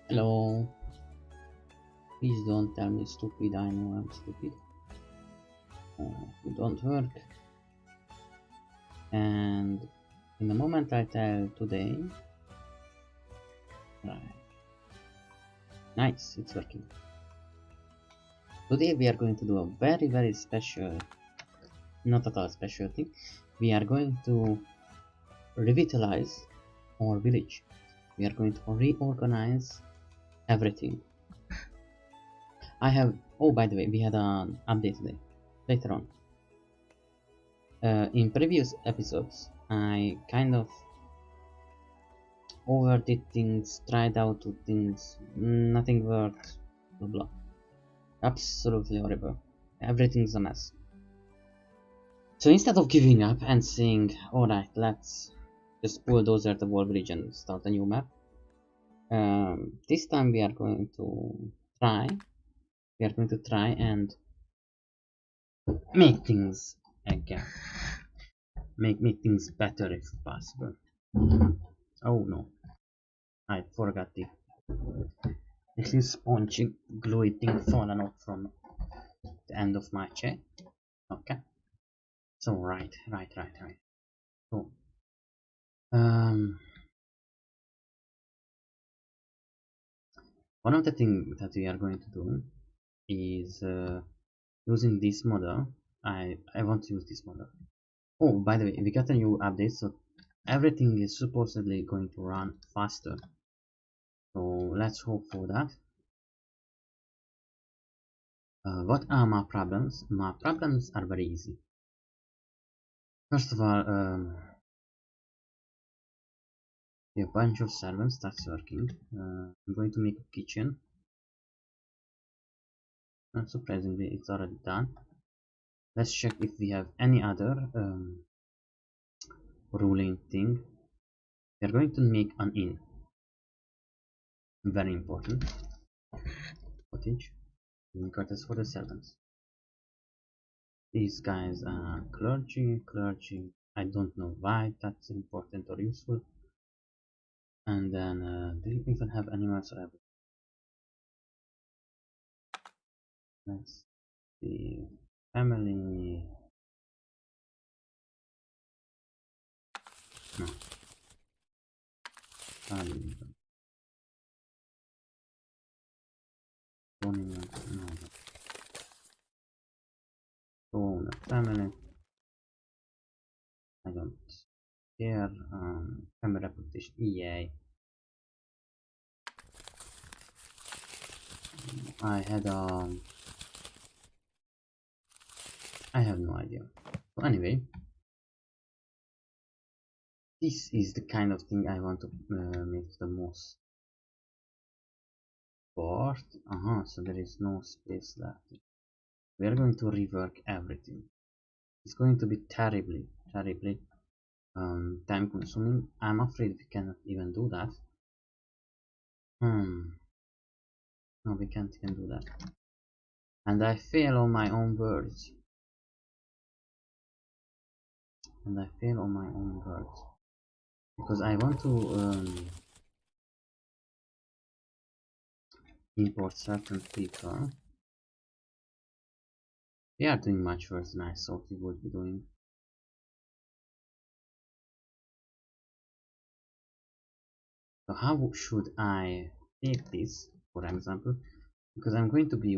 Hello. Please don't tell me stupid. I know I'm stupid. It don't work. And in the moment I tell today, right? Nice, it's working. Today we are going to do a very special, not at all special thing. We are going to revitalize our village. We are going to reorganize everything. I have. Oh, by the way, we had an update today. Later on. In previous episodes, I kind of overdid things, tried out things, nothing worked, blah blah. Absolutely horrible. Everything's a mess. So instead of giving up and saying, alright, let's just bulldozer the whole village and start a new map, this time we are going to try and make things again. Make things better if possible. Oh no, I forgot the little spongy gluey thing fallen off from the end of my chair. Okay. So right. So one of the things that we are going to do is using this model. I want to use this model. Oh, by the way, we got a new update, so everything is supposedly going to run faster. So let's hope for that. What are my problems? My problems are very easy. First of all, we have a bunch of servants. That's working. I'm going to make a kitchen. Surprisingly, it's already done. Let's check if we have any other ruling thing. We are going to make an inn. Very important. Cottage. Quarters for the servants. These guys are clergy. I don't know why that's important or useful. And then, do you even have animals or everything? Let's see. Family. No. Family. Monument. No. Own a family. I don't care. Family reputation. Yay. I had I have no idea. So anyway, this is the kind of thing I want to make the most part. So there is no space left. We are going to rework everything. It's going to be terribly time consuming. I'm afraid we cannot even do that. No, we can't even do that. And I fail on my own words. Because I want to import certain people. We are doing much worse than I thought we would be doing. So how should I take this, for example? Because I'm going to be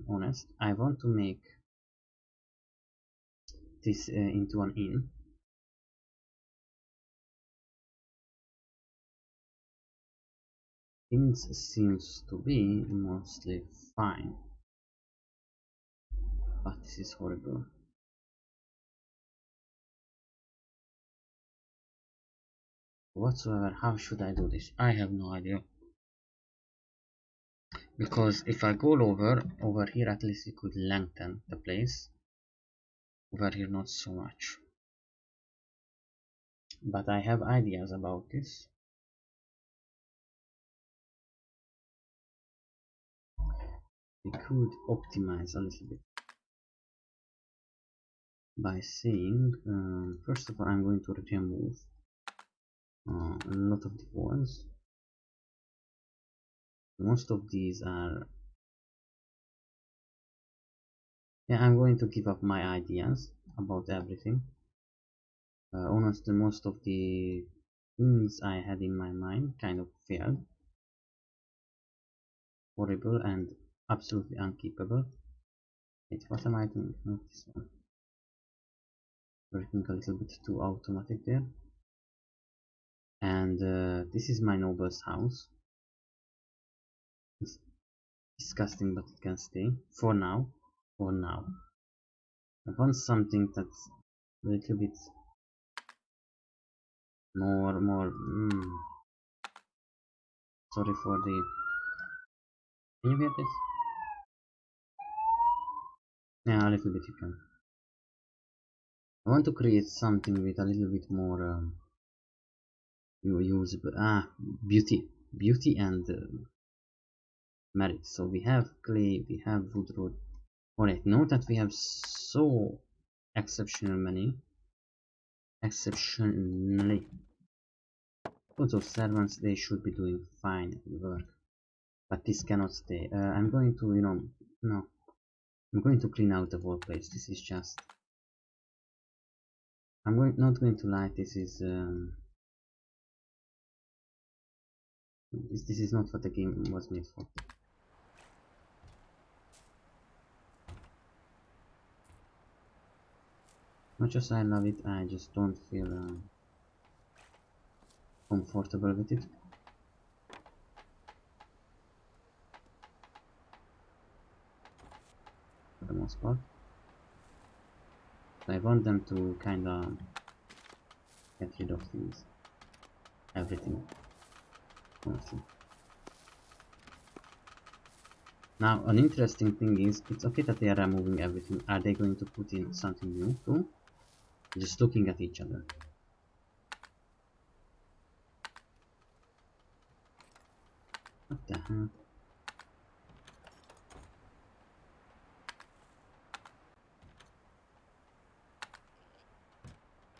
honest, I want to make this into an inn. Things seems to be mostly fine, but this is horrible. Whatsoever, how should I do this? I have no idea. Because if I go over here, at least we could lengthen the place. Over here, not so much. But I have ideas about this. We could optimize a little bit by saying, first of all, I'm going to remove a lot of the ones. Most of these are... Yeah, I'm going to give up my ideas about everything. Honestly, most of the things I had in my mind kind of failed. Horrible and absolutely unkeepable. Wait, what am I doing? Not this one. Working a little bit too automatic there. And this is my noble's house. It's disgusting, but it can stay for now. For now, I want something that's a little bit more. Sorry for the. Can you hear this? Yeah, a little bit you can. I want to create something with a little bit more usable. Beauty and merit. So we have clay, we have wood road. Alright, note that we have so exceptionally lots of servants. They should be doing fine work, but this cannot stay. I'm going to, no, I'm going to clean out the whole place. This is just, not going to lie, this is this is not what the game was made for. Much as I love it, I just don't feel comfortable with it. For the most part. I want them to kinda get rid of things. Everything. Honestly. Now, an interesting thing is, it's okay that they are removing everything. Are they going to put in something new too? Just looking at each other. What the hell?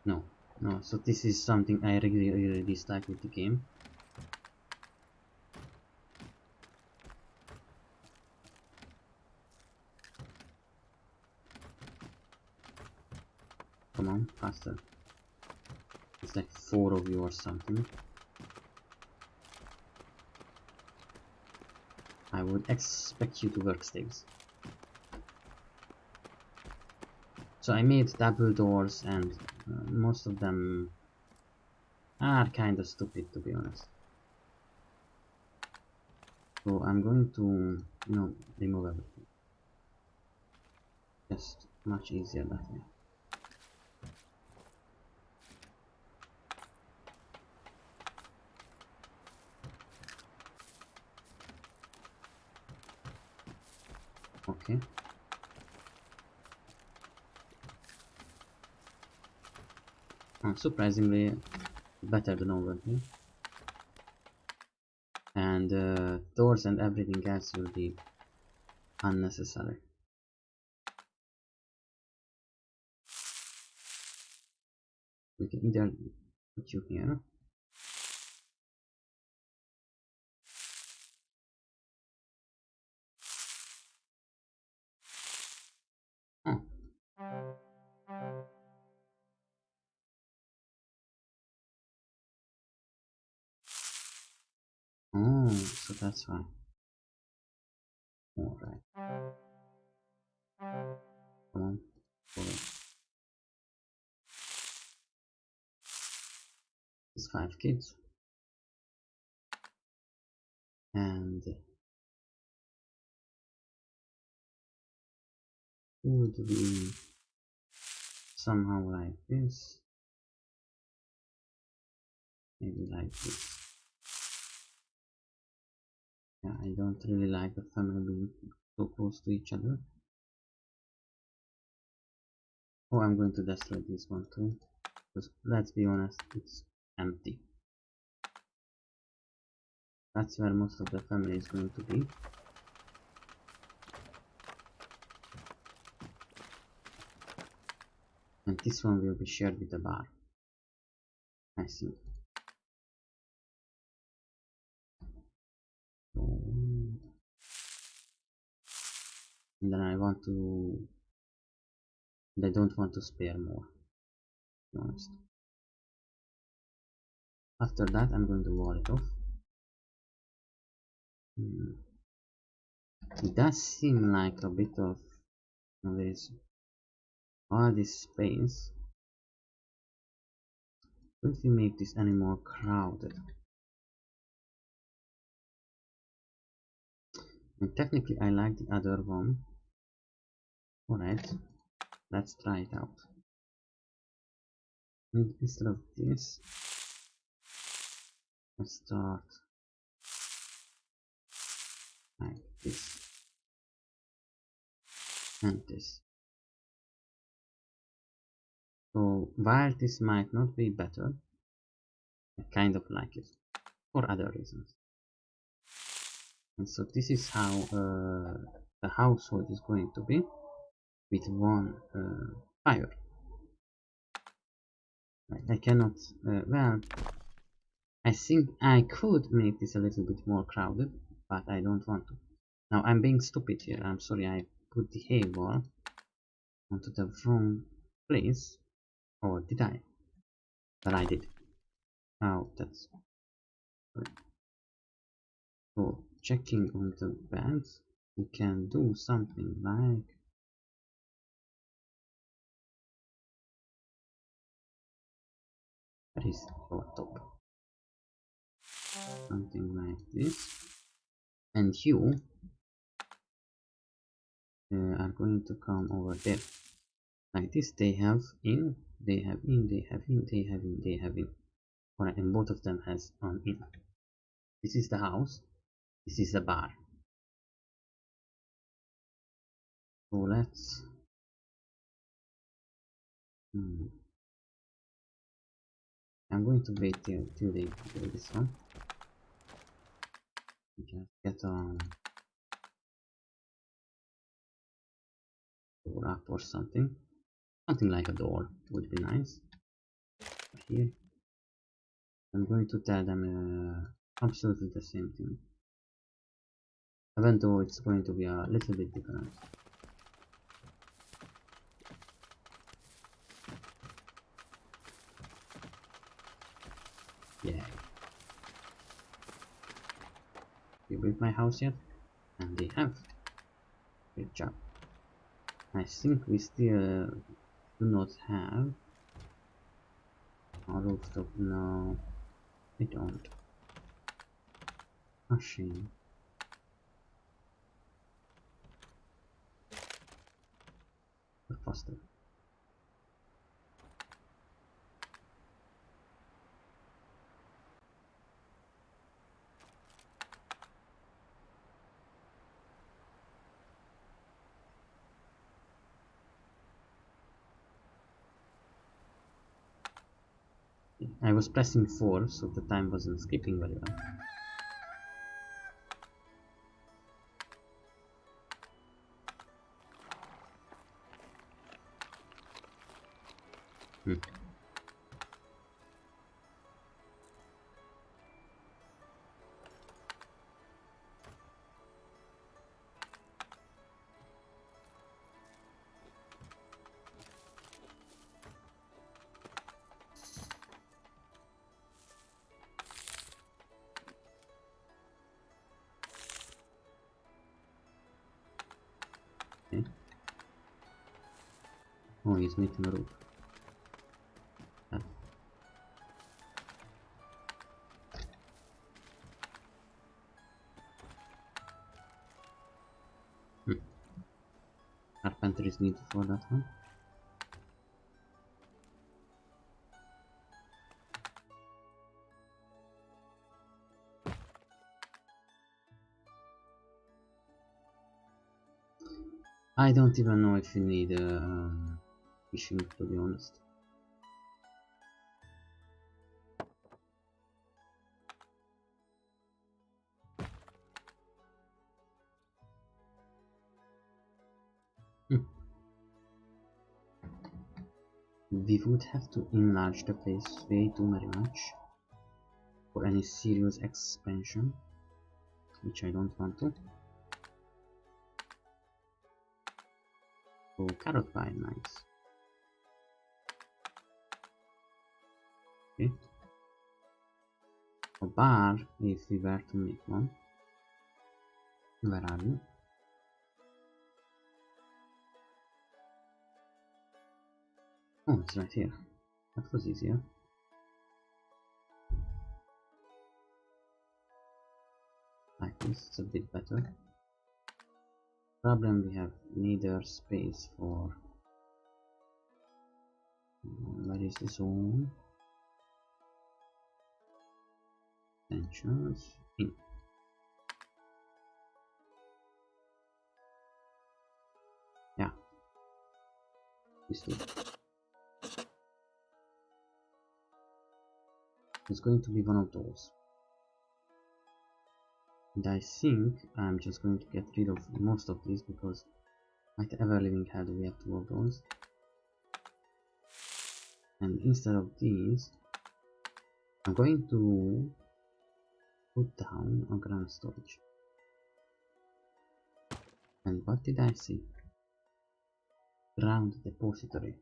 No, no, so this is something I really dislike with the game. Come on, faster. It's like 4 of you or something. I would expect you to work stables. So I made double doors and most of them are kind of stupid, to be honest. So I'm going to, remove everything. Just much easier that way. Okay. Surprisingly better than over here. And doors and everything else will be unnecessary. We can either put you here. Oh. Oh, so that's why. Alright. Come on. Forward. It's 5 kids. And would we somehow like this? Maybe like this. Yeah, I don't really like the family being so close to each other. Oh, I'm going to destroy this one too. Because let's be honest, it's empty. That's where most of the family is going to be. And this one will be shared with the bar, I think. So and then I don't want to spare more, to be honest. After that I'm going to wall it off. It does seem like a bit of there's all this space. Could we make this any more crowded? And technically I like the other one. Alright, let's try it out. And instead of this, let's start like this and this. So while this might not be better, I kind of like it for other reasons. And so this is how the household is going to be with one fire. I cannot, well, I think I could make this a little bit more crowded, but I don't want to. Now I'm being stupid here, I'm sorry, I put the hay ball onto the wrong place, or did I? But I did. Oh, that's good. So checking on the beds, we can do something like that is our top. Something like this. And you are going to come over there. Like this, they have in, they have in, they have in, they have in, they have in. Alright, and both of them has on in. This is the house, this is the bar. So let's I'm going to wait till they do this one. Just get on door up or something. Something like a door would be nice. Here. I'm going to tell them absolutely the same thing. Even though it's going to be a little bit different. Yeah. You built my house yet? And they have. Great job. I think we still do not have a rooftop. No, we don't. A shame. But faster. I was pressing 4, so the time wasn't skipping very well. Okay. Oh, he's making a roof. Carpenter is needed for that one. I don't even know if you need fishing, to be honest. We would have to enlarge the place way too very much for any serious expansion, which I don't want to. Oh, carrot pie, nice. Okay. A bar, if we were to make one. Where are you? Oh, it's right here. That was easier. Like this, it's a bit better. Problem, we have neither space for... where is this one? Tensions in. Yeah. This two. It's going to be one of those. And I think I'm just going to get rid of most of these because like the ever living head we have two of those. And instead of these, I'm going to put down a ground storage. And what did I see? Ground depository.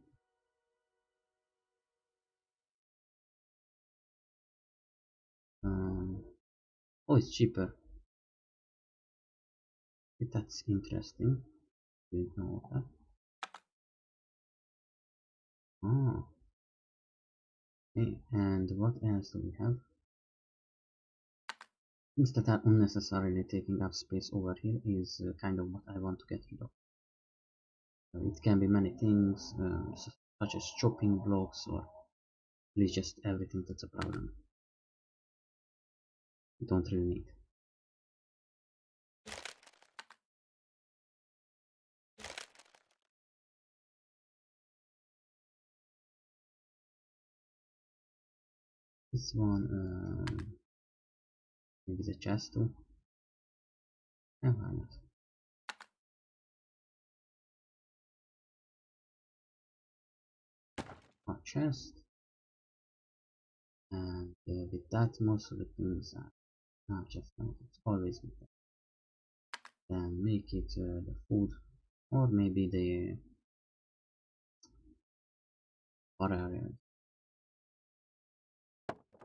Oh, it's cheaper. That's interesting. Didn't know that. Oh. Okay, and what else do we have? Things that are unnecessarily taking up space over here is kind of what I want to get rid of. It can be many things, such as chopping blocks or really just everything that's a problem. You don't really need. This one, maybe the chest too. Yeah, why not? A chest. And with that, most of the things are not just not. It's always with that. Then make it the food, or maybe the bar area.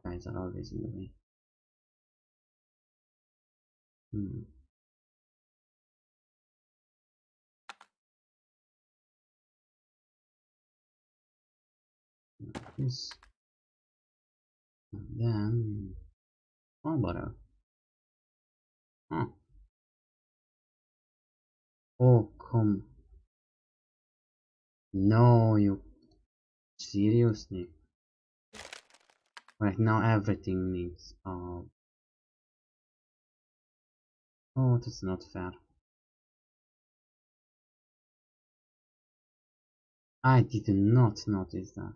Guys are always in the way. Like this. And then one butter. Huh. Oh, come. No, you seriously? Right now everything needs. Oh, that's not fair. I did not notice that.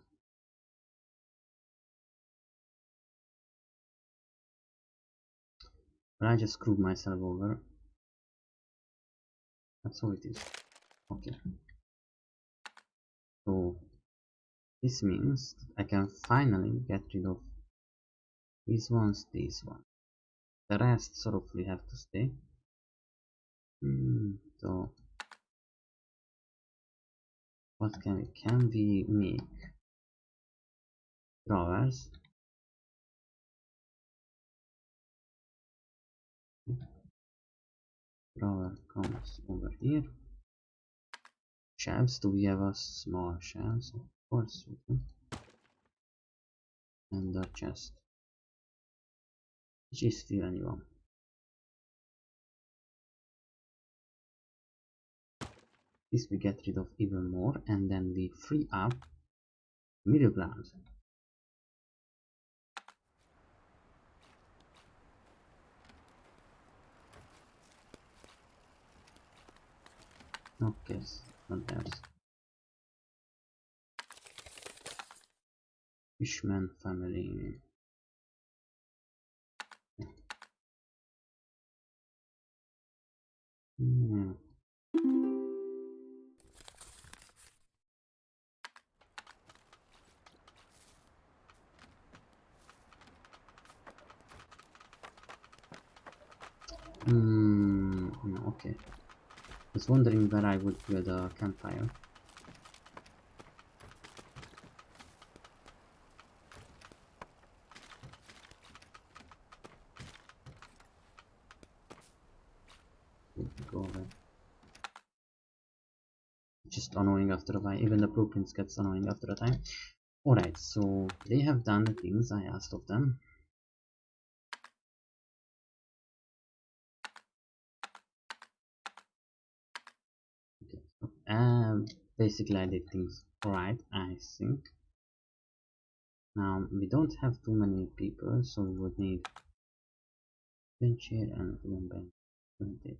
But I just screwed myself over. That's all it is. Okay. So this means that I can finally get rid of these ones, these ones. The rest sort of we have to stay. So what can we make? Drawers. Drawer comes over here. Shelves, do we have a small shelves? Of course we do. And a chest. Which is still anyone. This we get rid of even more, and then we free up middle ground. Okay, not theirs. Fishman family. Yeah. Okay. I was wondering where I would build a campfire. go away. Just annoying after a while. Even the blueprints gets annoying after a time. Alright, so they have done the things I asked of them. Okay, so, basically I did things right, I think. Now we don't have too many people, so we would need bench here and one bench. Okay.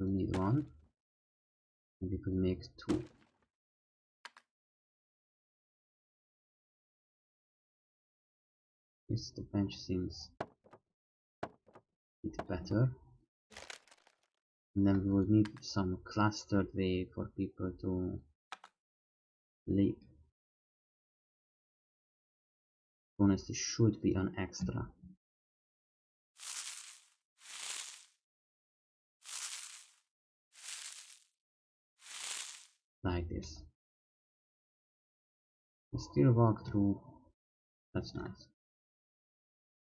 We need one. And we could make two. Yes, the bench seems a bit better. And then we will need some clustered way for people to live. Honestly, should be an extra. Like this. We still walk through. That's nice.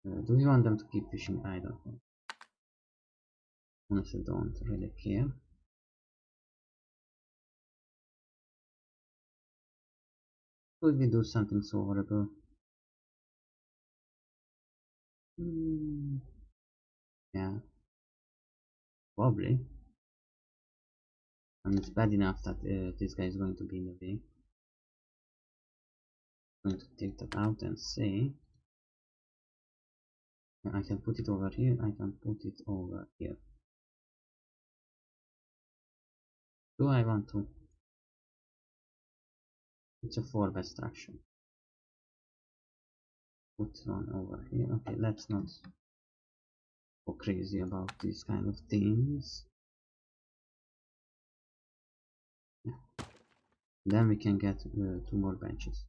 Do we want them to keep fishing? I don't know. Honestly, don't really care. Could we do something so horrible? Yeah, probably. And it's bad enough that this guy is going to be in the way. I'm going to take that out and say I can put it over here, I can put it over here. Do I want to? It's a 4-bed structure. Put one over here. Okay, let's not go crazy about these kind of things. Yeah. Then we can get 2 more benches.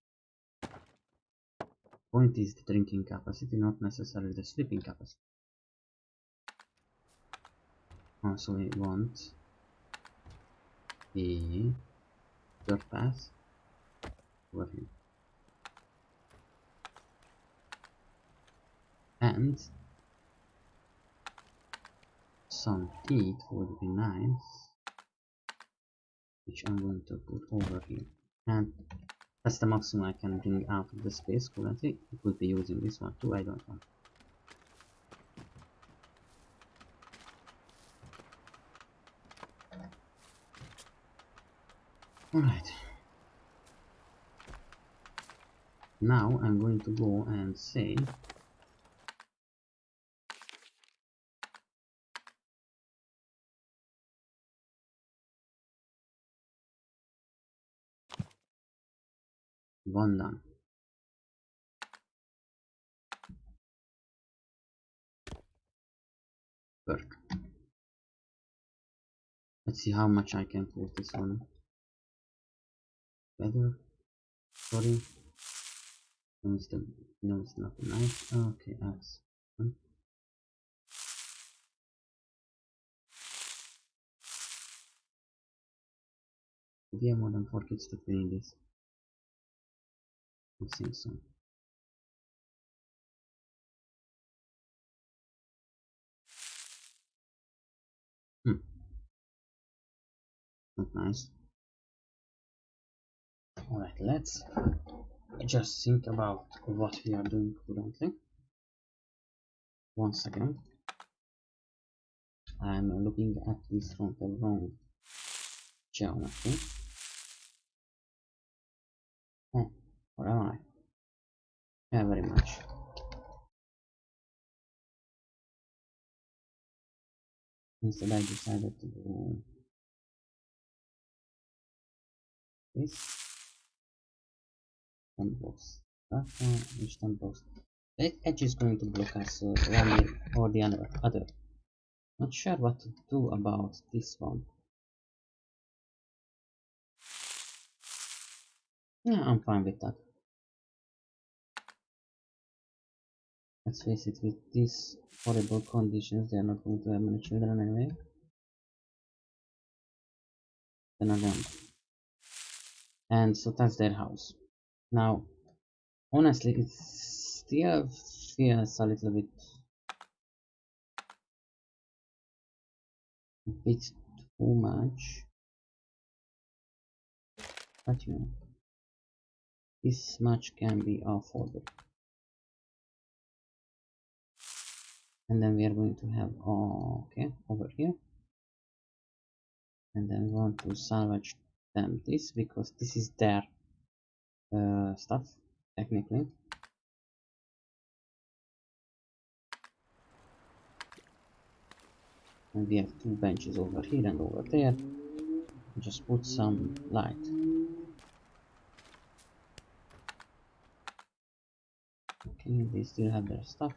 Point is the drinking capacity, not necessarily the sleeping capacity. Also we want a dirt path over here. And some teeth would be nice, which I'm going to put over here. And that's the maximum I can bring out of the space currently. We could be using this one too, I don't know. Alright. Now I'm going to go and say one done. Work. Let's see how much I can put this one. Better. Sorry. No, it's not nice. Okay, that's one. We have more than 4 kids to play in this. I think so. Not nice. Alright, let's just think about what we are doing currently. Once again, I'm looking at this from the wrong geometry. Oh, where am I? Yeah, very much. Instead, I decided to do this. 10 blocks. That one, which 10 blocks? That edge is going to block us one way or the other. Not sure what to do about this one. Yeah, I'm fine with that. Let's face it, with these horrible conditions, they are not going to have many children anyway. Then again. And so that's their house. Now, honestly, it still feels a little bit too much, but you know, this much can be afforded. And then we are going to have okay over here, and then we want to salvage them this because this is their stuff technically. And we have two benches over here and over there. Just put some light. Okay, they still have their stuff.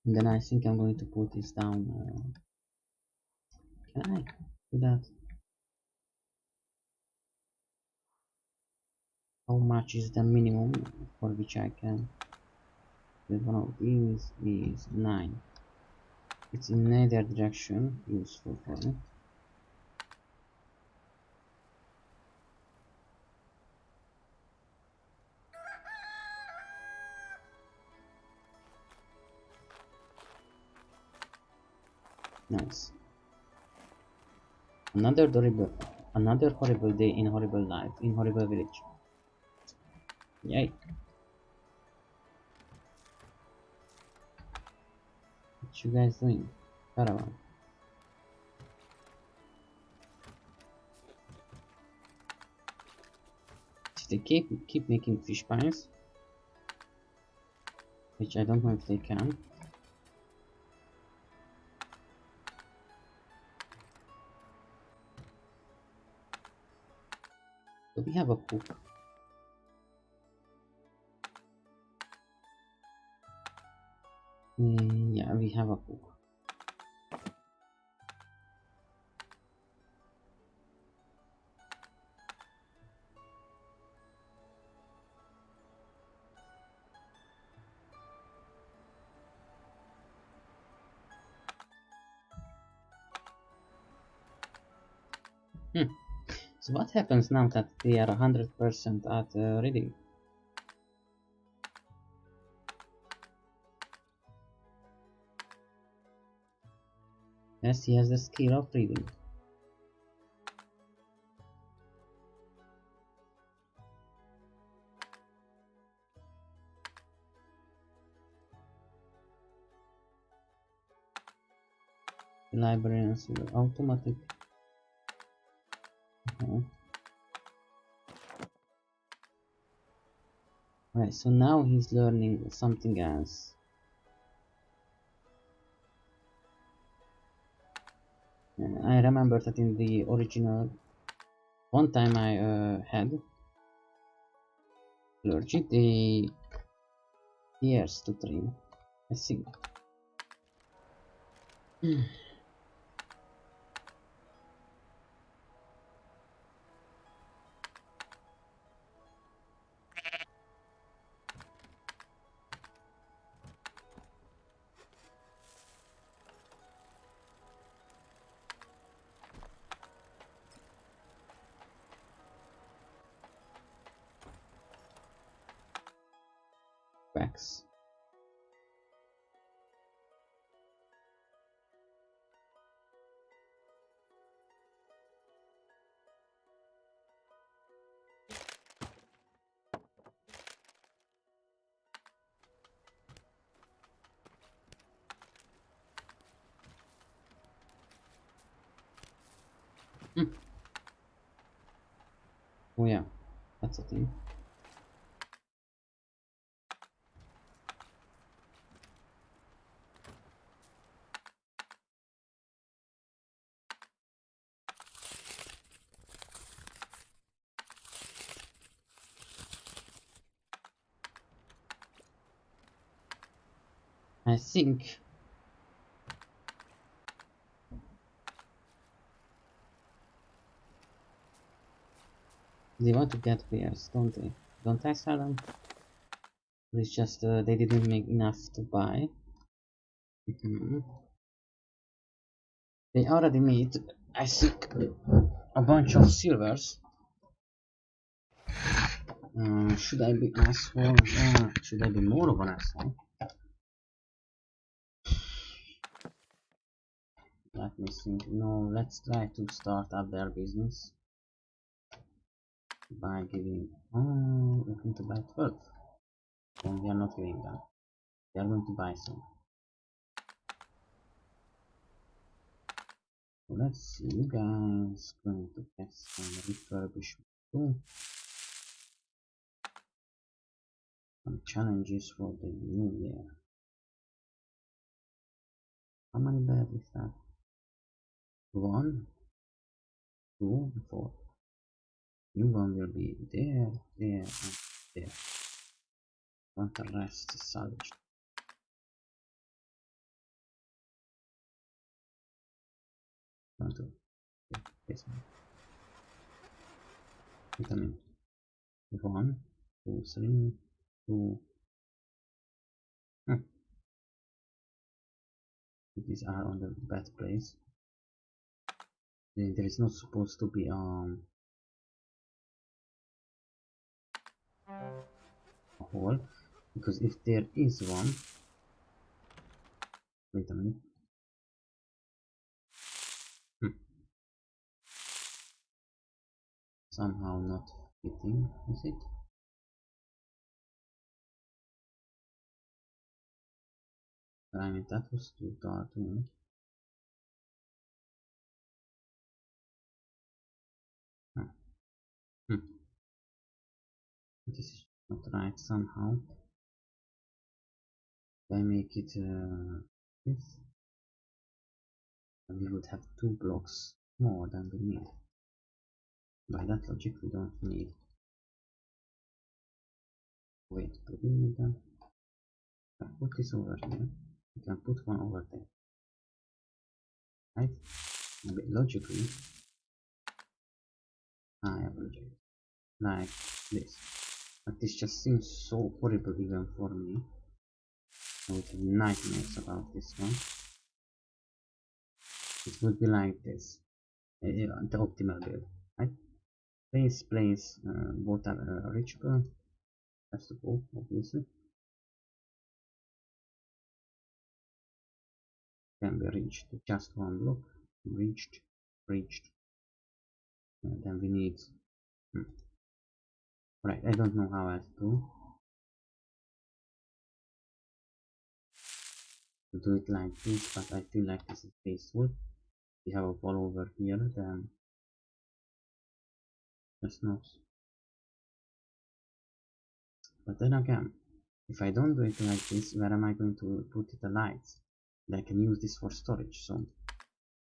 And then I think I'm going to put this down. Can I do that? How much is the minimum for which I can? One of these is 9. It's in neither direction, useful for me. Nice. Another horrible day in horrible life in horrible village. Yay. What you guys doing? Caravan. They keep making fish pies, which I don't know if they can. So we have a cook. Yeah, we have a cook. So what happens now that they are 100% at reading? Yes, he has the skill of reading. The librarians will automatic. Right, so now he's learning something else. I remember that in the original, one time I had clergy, the years to train, I think. Facts. Oh yeah, that's a thing. I think they want to get beers, don't they? Don't I sell them? It's just they didn't make enough to buy. They already made, I think, a bunch of silvers. Should I be asshole? Should I be more of an asshole? Let me think. No, let's try to start up their business by giving. Oh, looking to buy 12. And we are not giving them. They are going to buy some. So let's see, you guys going to get some refurbishment too. Some challenges for the new year. How many beds is that? 1, 2, 4. New one will be there, there, and there. Want the rest salvaged. Want to this one. Vitamin. 1, 2, 3, 2. These are on the bad place. There is not supposed to be a hole, because if there is one, wait a minute. Somehow not fitting, is it? I mean, that was too dark. This is not right somehow. If I make it this, and we would have 2 blocks more than we need. By that logic, we don't need. Wait, do we need them? I'll put this over here. We can put one over there. Right? But logically, I apologize. Like this. But this just seems so horrible even for me. I would have nightmares about this one. It would be like this. The optimal build. Right? Place, both are reachable. That's the goal, obviously. Can be reached. Just one block. Reached. Then we need. Right, I don't know how else to do it like this, but I feel like this is tasteful. We have a wall over here, then just not. But then again, if I don't do it like this, where am I going to put the lights? And I can use this for storage, so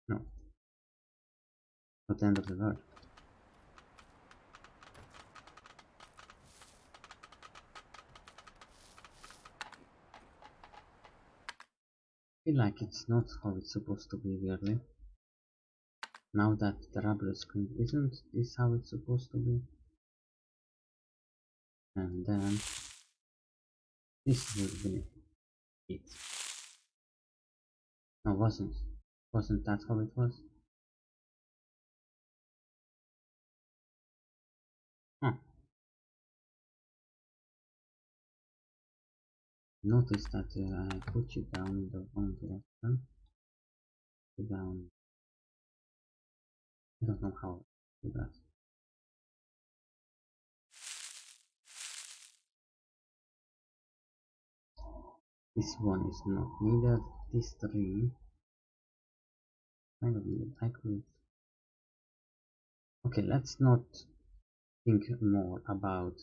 no. Not the end of the world. I feel like it's not how it's supposed to be, weirdly. Now that the rubber screen isn't this how it's supposed to be? And then this would be it. No, wasn't that how it was? Huh. Notice that I put you down in the wrong direction. Down. I don't know how to do that. This one is not needed. This 3 kind of needed. I could. Okay, let's not think more about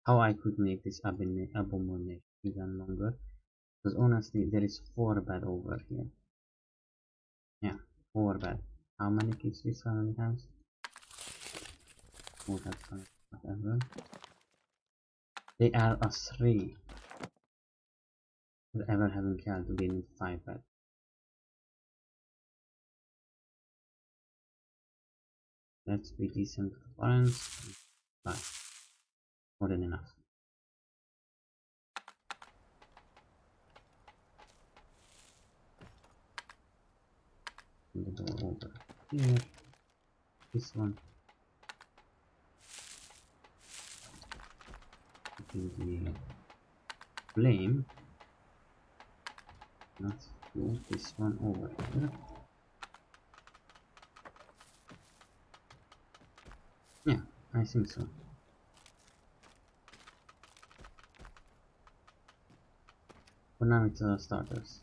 how I could make this abomination even longer. Because honestly, there is 4 bed over here. Yeah, 4 bed. How many kids this family has? Oh, that's fine. Whatever. They are a 3. ever having killed within 5 pets. Let's be decent to the parents. Bye. More than enough. And the door over here. This one. Putting the flame. Not move this one over here. Yeah, I think so. For now it's starters.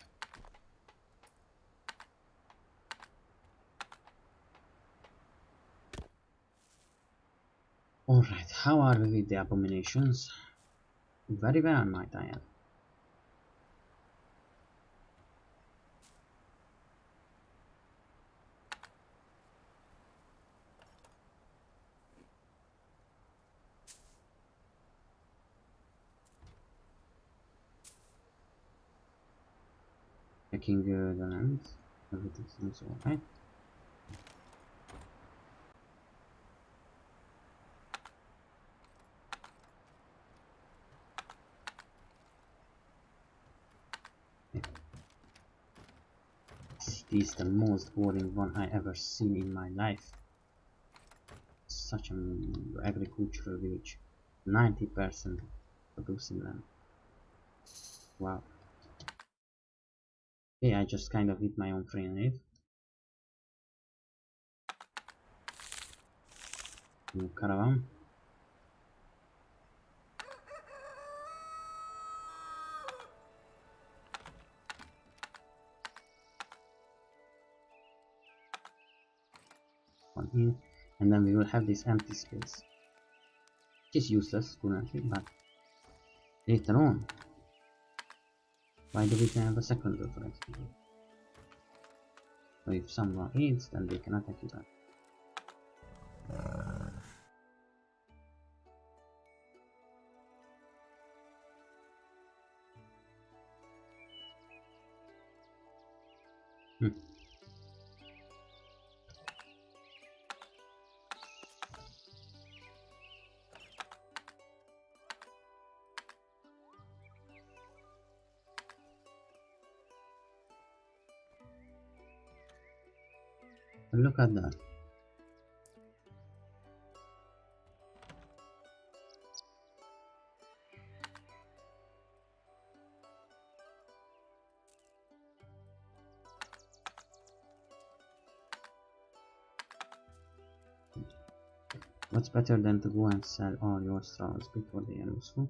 Alright, how are we with the abominations? Very well, might I add. Checking the lens. Everything seems alright. This is the most boring one I ever seen in my life. Such an agricultural village. 90% producing land. Wow. Okay, I just kind of hit my own frame rate. New caravan. One here. And then we will have this empty space. Which is useless currently, but later on. Why do we have a second door for example? So if someone hits, then they can attack you back. Look at that. What's better than to go and sell all your straws before they are useful?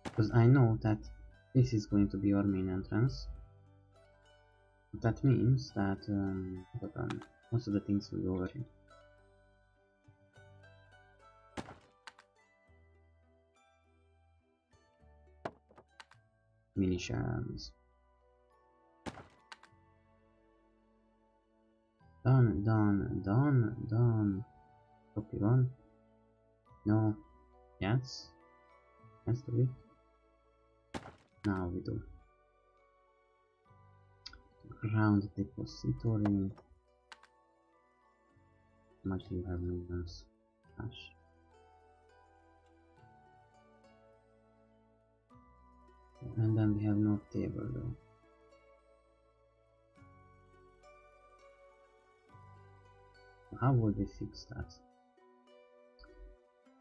Because I know that this is going to be our main entrance. That means that most of the things will go over here. Munitions. Done. Copy one. No. Yes. Yes, do it. Now we do. Ground depository. How much do you have millions? Cash. And then we have no table though. How would we fix that?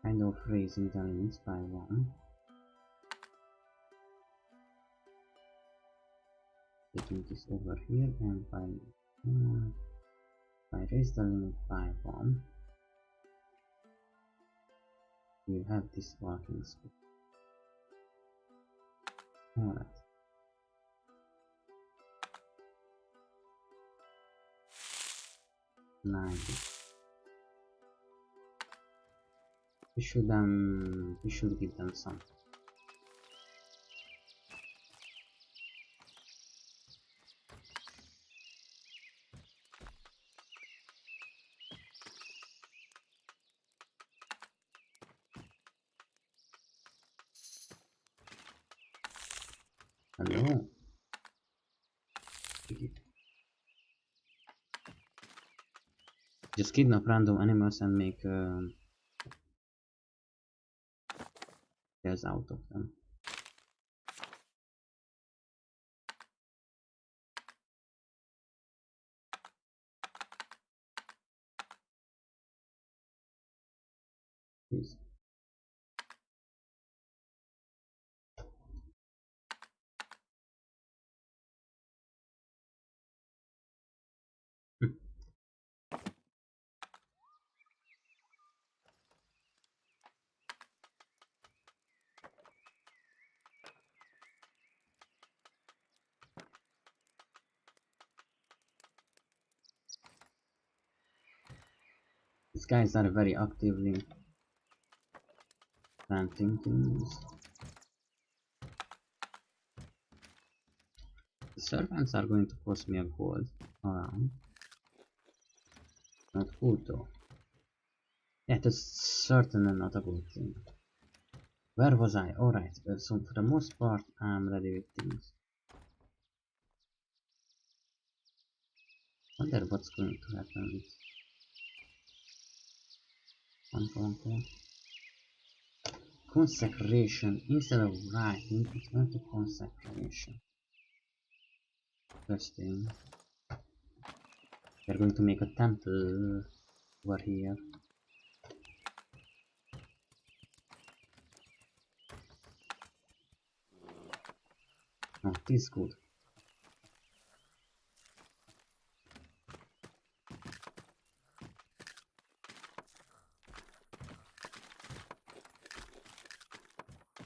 Kind of raising the limits by 1. Taking this over here and by if I raise the limit by 1, we have this walking speed. Alright. We should give them some. Hello. Just kidnap random animals and make out of them. Please. These guys are very actively planting things. The servants are going to cost me a gold around. Not good though. Yeah, that's certainly not a good thing. Where was I? Alright, so for the most part I'm ready with things. Wonder what's going to happen with one. Consecration. Instead of writing, it went to consecration. Interesting. They're going to make a temple over here. Oh, this is good.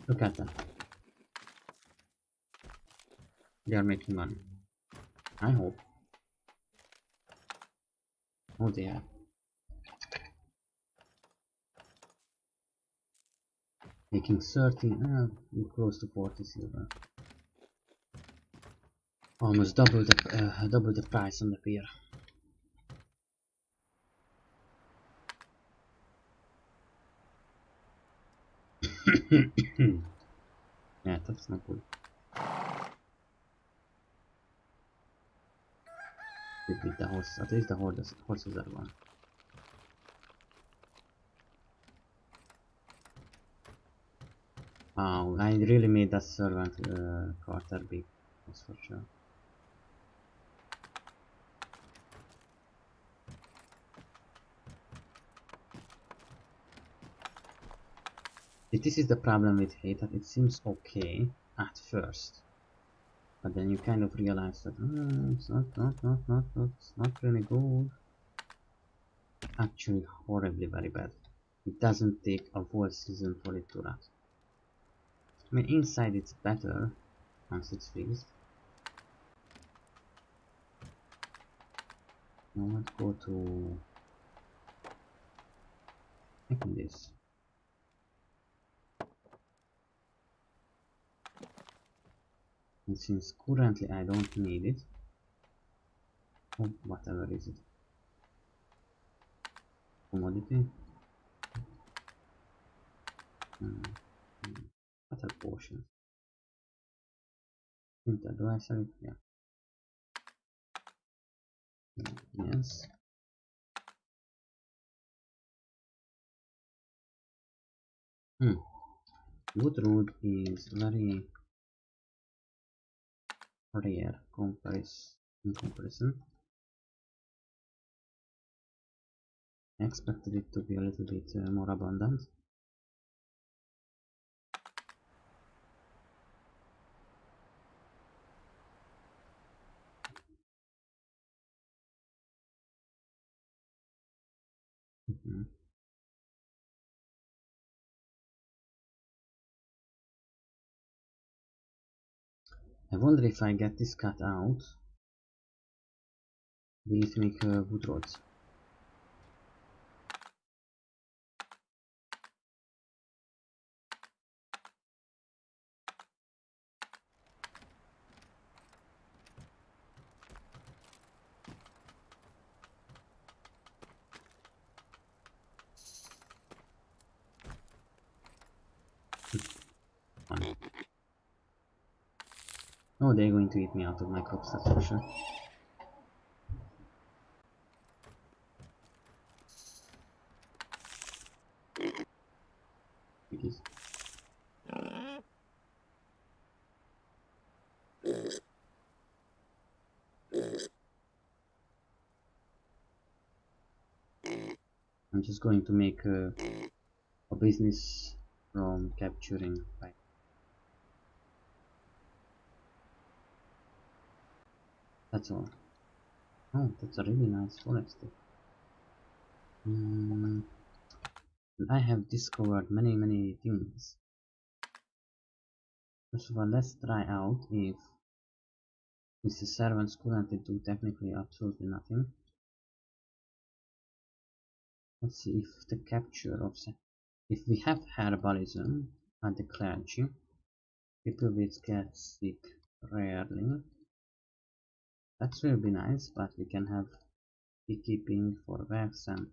Look at them. They are making money. I hope. Oh, they are. Making 13, close to 40 silver. Almost double the price on the pier. Yeah, that's not good. With the horses, at least the horses are gone. Wow, I really made that servant quarter big, that's for sure. This is the problem with hate, that it seems okay at first, but then you kind of realize that it's not really good. Actually, horribly very bad. It doesn't take a whole season for it to run. I mean, inside it's better once it's fixed. Now let's go to making this. And since currently I don't need it, oh, whatever is it, commodity, what are potions? Do I sell it? Yeah. Yes. Wood road is very rare in comparison. I expected it to be a little bit more abundant. I wonder if I get this cut out, will it make wood roads? Oh, they're going to eat me out of my crops, that's for sure. Because I'm just going to make a business from capturing. Right. That's all. Oh, that's a really nice forest. I have discovered many things. First of all, let's try out if Mr. Servants currently do technically absolutely nothing. Let's see if the capture of if we have herbalism at the clergy, people will get sick rarely. That will be nice, but we can have beekeeping for wax and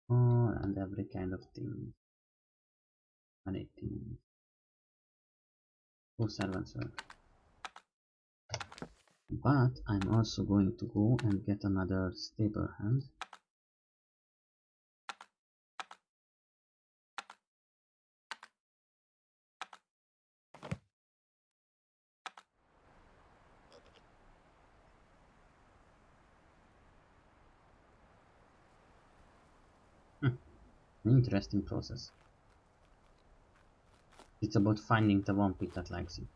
and every kind of thing. Anything. For servants work. But I'm also going to go and get another stable hand. An interesting process. It's about finding the one pit that likes you.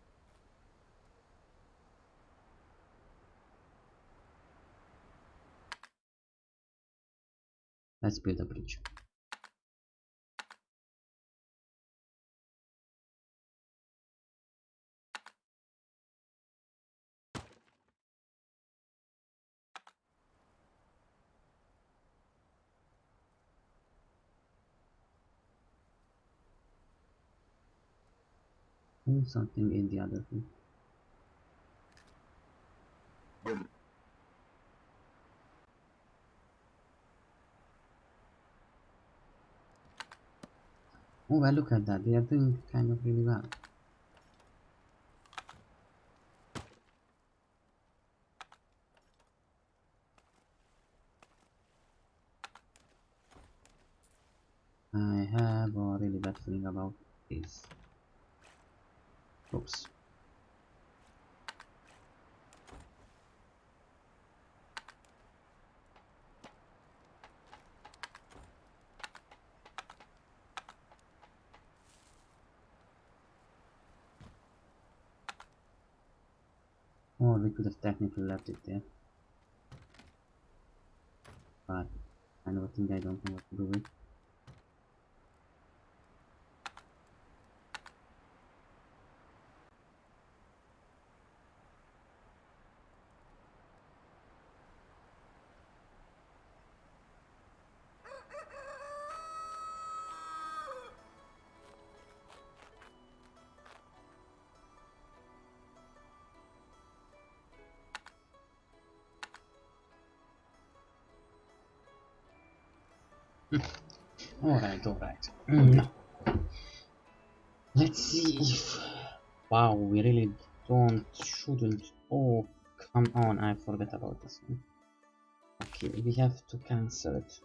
Let's build a bridge. Something in the other thing. Oh well, look at that, they are doing kind of really well. I have a really bad feeling about this. Oops. Or we could have technically left it there. But I know a thing I don't know what to do with. Alright. No. Let's see if... Wow, we really shouldn't... Oh, come on, I forgot about this one. Okay, we have to cancel it.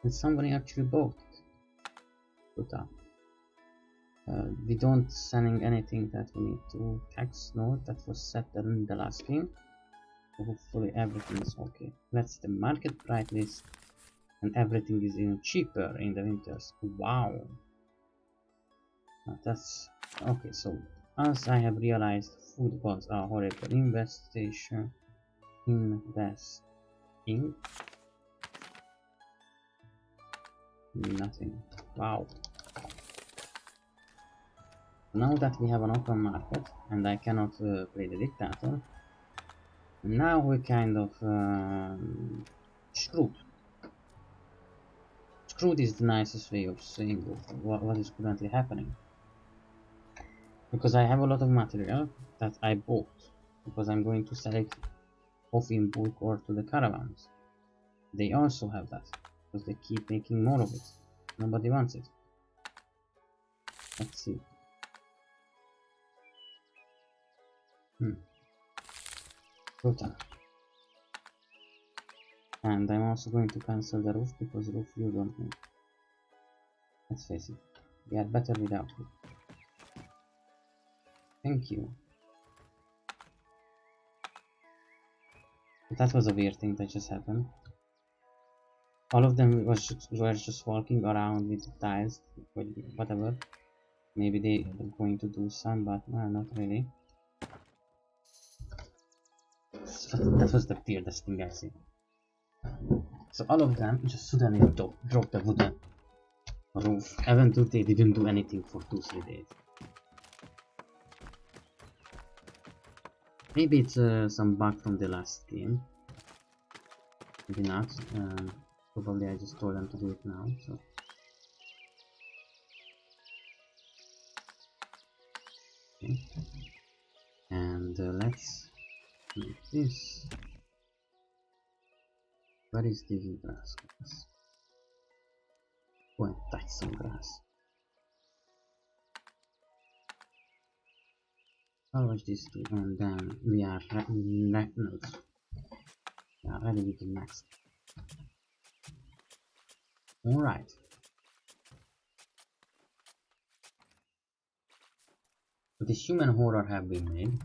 And somebody actually bought it. Good up. We don't selling anything that we need to tax. No, that was set in the last game. So hopefully everything is okay. Let's the market price list, and everything is even cheaper in the winters. Wow. That's okay. So as I have realized, food was a horrible investing. Nothing. Wow. Now that we have an open market and I cannot play the dictator, now we're kind of screwed. Screwed is the nicest way of saying what is currently happening. Because I have a lot of material that I bought, because I'm going to sell it off in bulk or to the caravans. They also have that, because they keep making more of it. Nobody wants it. Let's see. Total. And I'm also going to cancel the roof because roof you don't need. Let's face it, we are better without it. Thank you. But that was a weird thing that just happened. All of them were just walking around with the tiles, whatever. Maybe they were going to do some, but no, not really. That was the weirdest thing I see. So all of them just suddenly dropped the wooden roof, even though they didn't do anything for 2-3 days. Maybe it's some bug from the last game. Maybe not. Probably I just told them to do it now. So. Okay. And let's make this. Where is the grass? Go and touch some grass. Salvage this too, and then we are ready with the next. Alright. This human horror have been made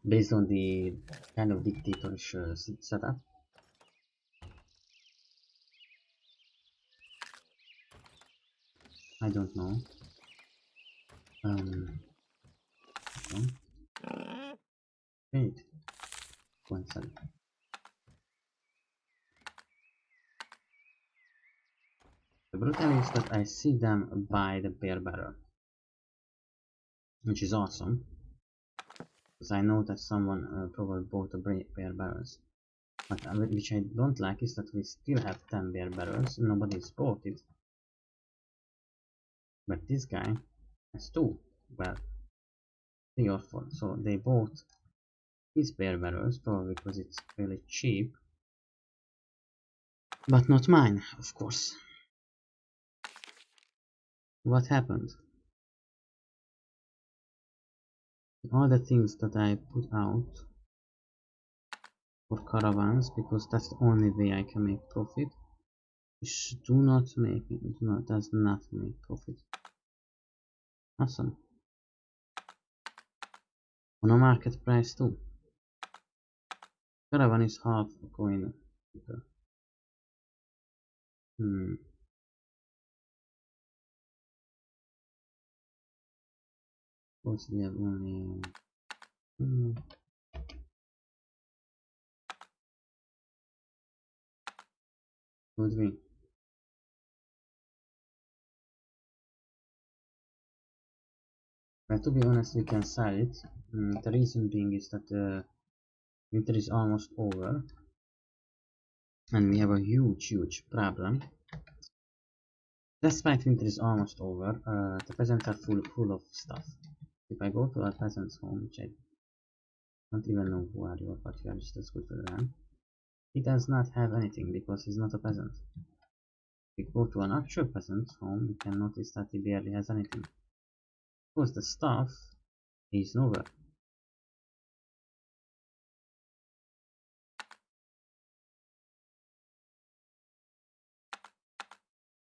based on the kind of dictatorish setup. I don't know. Okay. Wait. Go and sell it. The brutal is that I see them buy the bear barrel, which is awesome, because I know that someone probably bought the bear barrels. But which I don't like is that we still have 10 bear barrels, nobody's bought it. But this guy has 2, well, 3 or 4, so they bought his bear barrels, probably because it's really cheap. But not mine, of course. What happened? All the things that I put out for caravans, because that's the only way I can make profit, does not make profit. Awesome. On a market price too. Caravan is half a coin. What's the other one? Would we? But to be honest, we can sell it. The reason being is that winter is almost over, and we have a huge problem. Despite winter is almost over, the peasants are full of stuff. If I go to a peasant's home, which I don't even know who are you, but you are just as good for them, he does not have anything because he's not a peasant. If we go to an actual peasant's home, we can notice that he barely has anything, because the stuff is nowhere.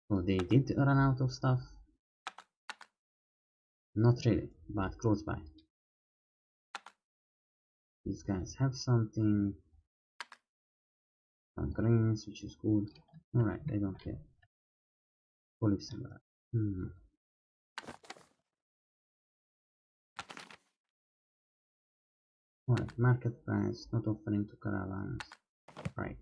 So they did run out of stuff? Not really, but close by. These guys have something. Some greens, which is good. Alright, I don't care. Olive salad. Alright, market price, not offering to caravans. Right.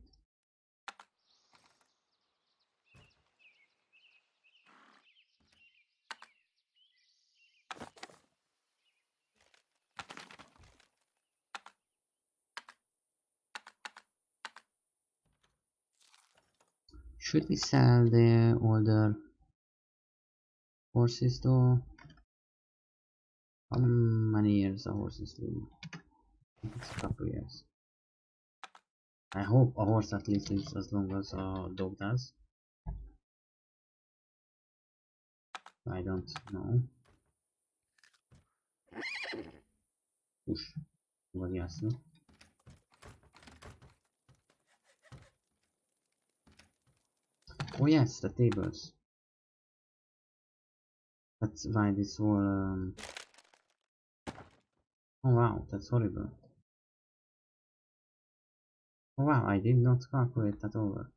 Should we sell the older horses though? How many years a horses live? It's a couple years. I hope a horse at least lives as long as a dog does. I don't know. Push. What yes, no? Oh yes, the tables. That's why this whole oh wow, that's horrible. Oh wow, I did not calculate that over.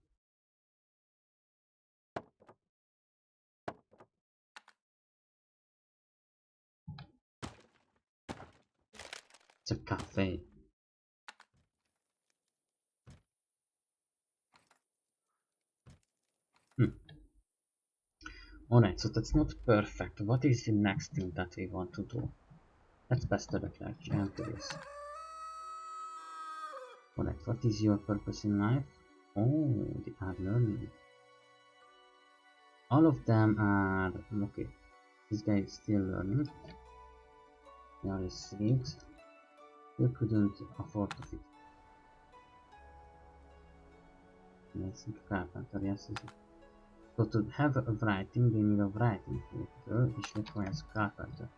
It's a cafe. Alright, so that's not perfect. What is the next thing that we want to do? Let's best the actually. I'm curious. Alright, what is your purpose in life? Oh, they are learning. All of them are okay. This guy is still learning. They are received. You couldn't afford to fix. Yes, carpenter, yes. So to have a writing, they need a writing theater, which requires carpenter.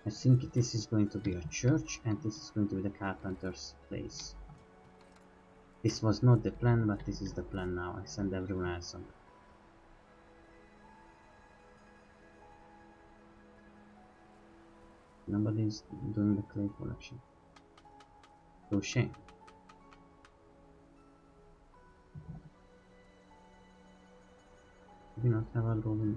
I think this is going to be a church, and this is going to be the carpenter's place. This was not the plan, but this is the plan now. I send everyone else on. Nobody's doing the clay collection. So shame. We not have a drawing.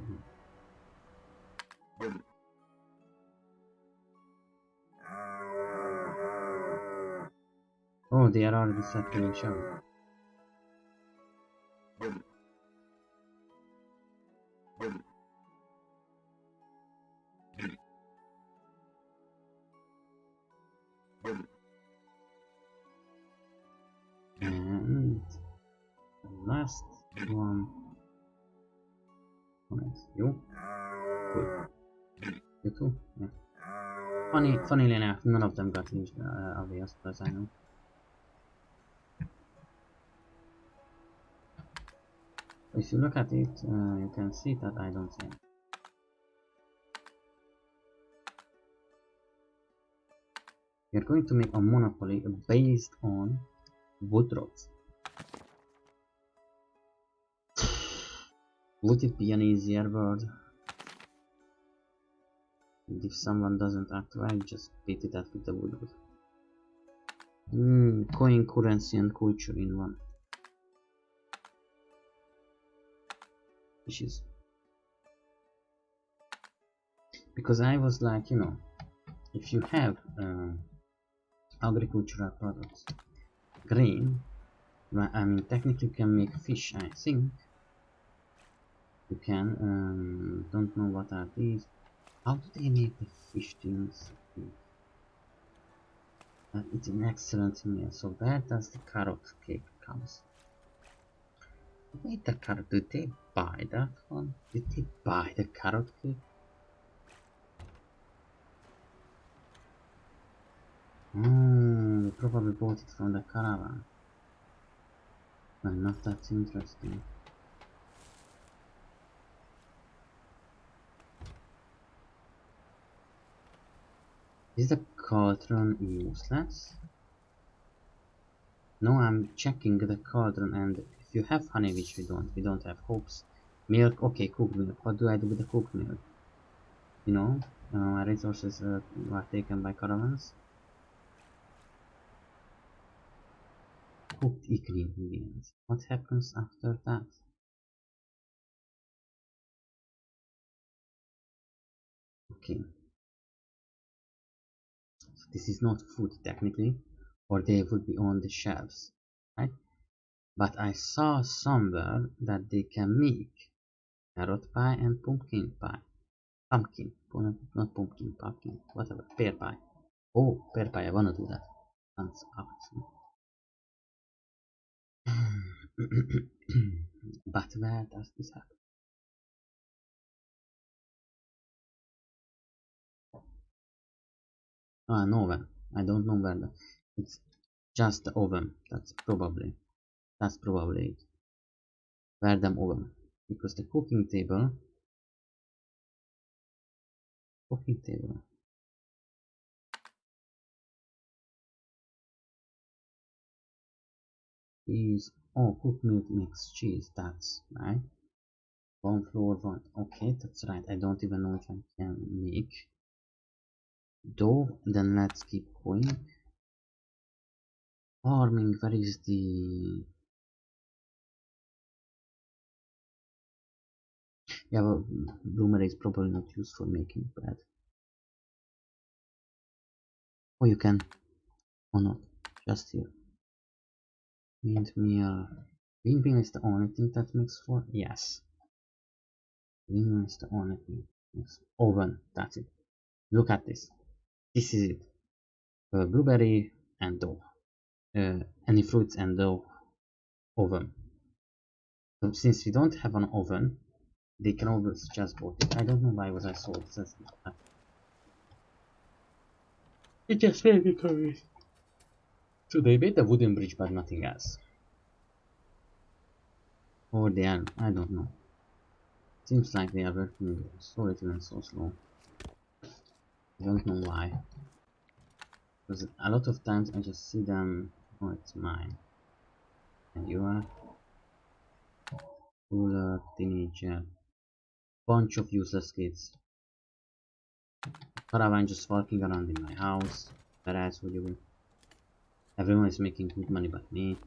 Oh, they are already set to show. And the last one. Alright, you. Good. You too? Yeah. Funnily enough, none of them got used away as far as I know. If you look at it, you can see that I don't see it. We are going to make a monopoly based on wood rods. Would it be an easier word? And if someone doesn't act right, just beat it up with the wood rod. Coin, currency and culture in one. Which is because I was like, you know, if you have agricultural products, grain, well, I mean technically you can make fish, I think. You can, don't know what are these. How do they make the fish things? It's an excellent meal. So where does the carrot cake comes? Wait, the carrot, did they buy that one? Did they buy the carrot cake? They probably bought it from the caravan. Well, not that interesting. Is the cauldron useless? No, I'm checking the cauldron, and if you have honey, which we don't have hopes. Milk, okay, cooked milk. What do I do with the cooked milk? You know, my resources were taken by caravans. Cooked ingredients. What happens after that? Okay. So this is not food technically, or they would be on the shelves, right? But I saw somewhere that they can make carrot pie and pumpkin pie. Pumpkin, not pumpkin, pumpkin, whatever, pear pie. Oh, pear pie, I wanna do that. Sounds awesome. But where does this happen? Ah, nowhere. I don't know where. It's just the oven. That's probably it. Where them oven? Because the cooking table. cheese. Oh, cooked milk makes cheese. That's right. Corn flour, one. Okay, that's right. I don't even know if I can make dough. Then let's keep going. Farming. Where is the? Yeah, well, bloomer is probably not used for making bread. Oh, you can. Oh no, just here. Windmill. Windmill is the only thing that makes for. Yes. Windmill is the only thing. Yes. Oven. That's it. Look at this. This is it. Blueberry and dough. Any fruits and dough. Oven. So since we don't have an oven, they can always just bought it. I don't know why was I so obsessed with that. It just made me curious. So they made a wooden bridge but nothing else. Or they are, I don't know. Seems like they are working so little and so slow. I don't know why. Because a lot of times I just see them, oh it's mine. And you are? Cooler, teenager. Bunch of useless kids. Caravan just walking around in my house. Where else would you be? Everyone is making good money but me.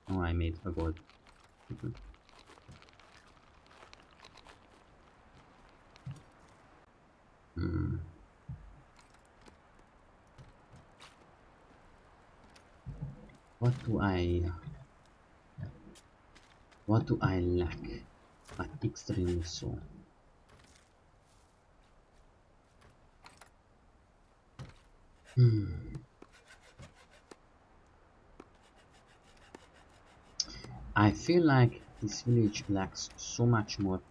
Oh, I made a gold. Hmm. What do I lack? But extremely so. I feel like this village lacks so much more.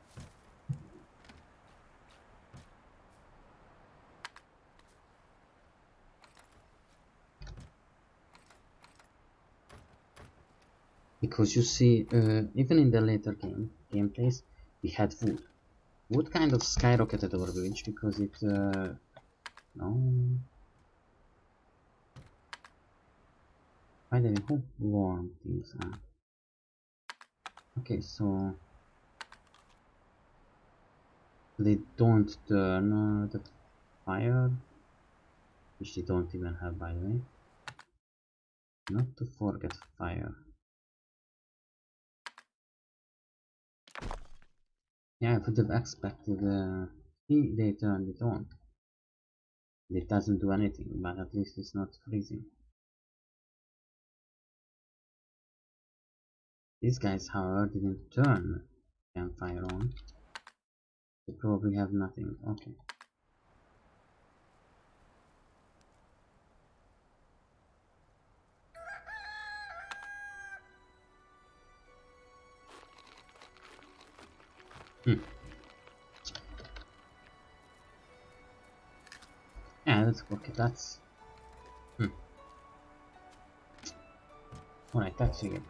Because you see, even in the later gameplays, we had wood. Wood kind of skyrocketed our village because it, no. By the way, how warm things are. Okay, so they don't turn the fire, which they don't even have, by the way. Not to forget fire. Yeah, I would have expected they turned it on. It doesn't do anything, but at least it's not freezing. These guys, however, didn't turn campfire on. They probably have nothing. Okay. Yeah, that's okay. That's alright. That's it.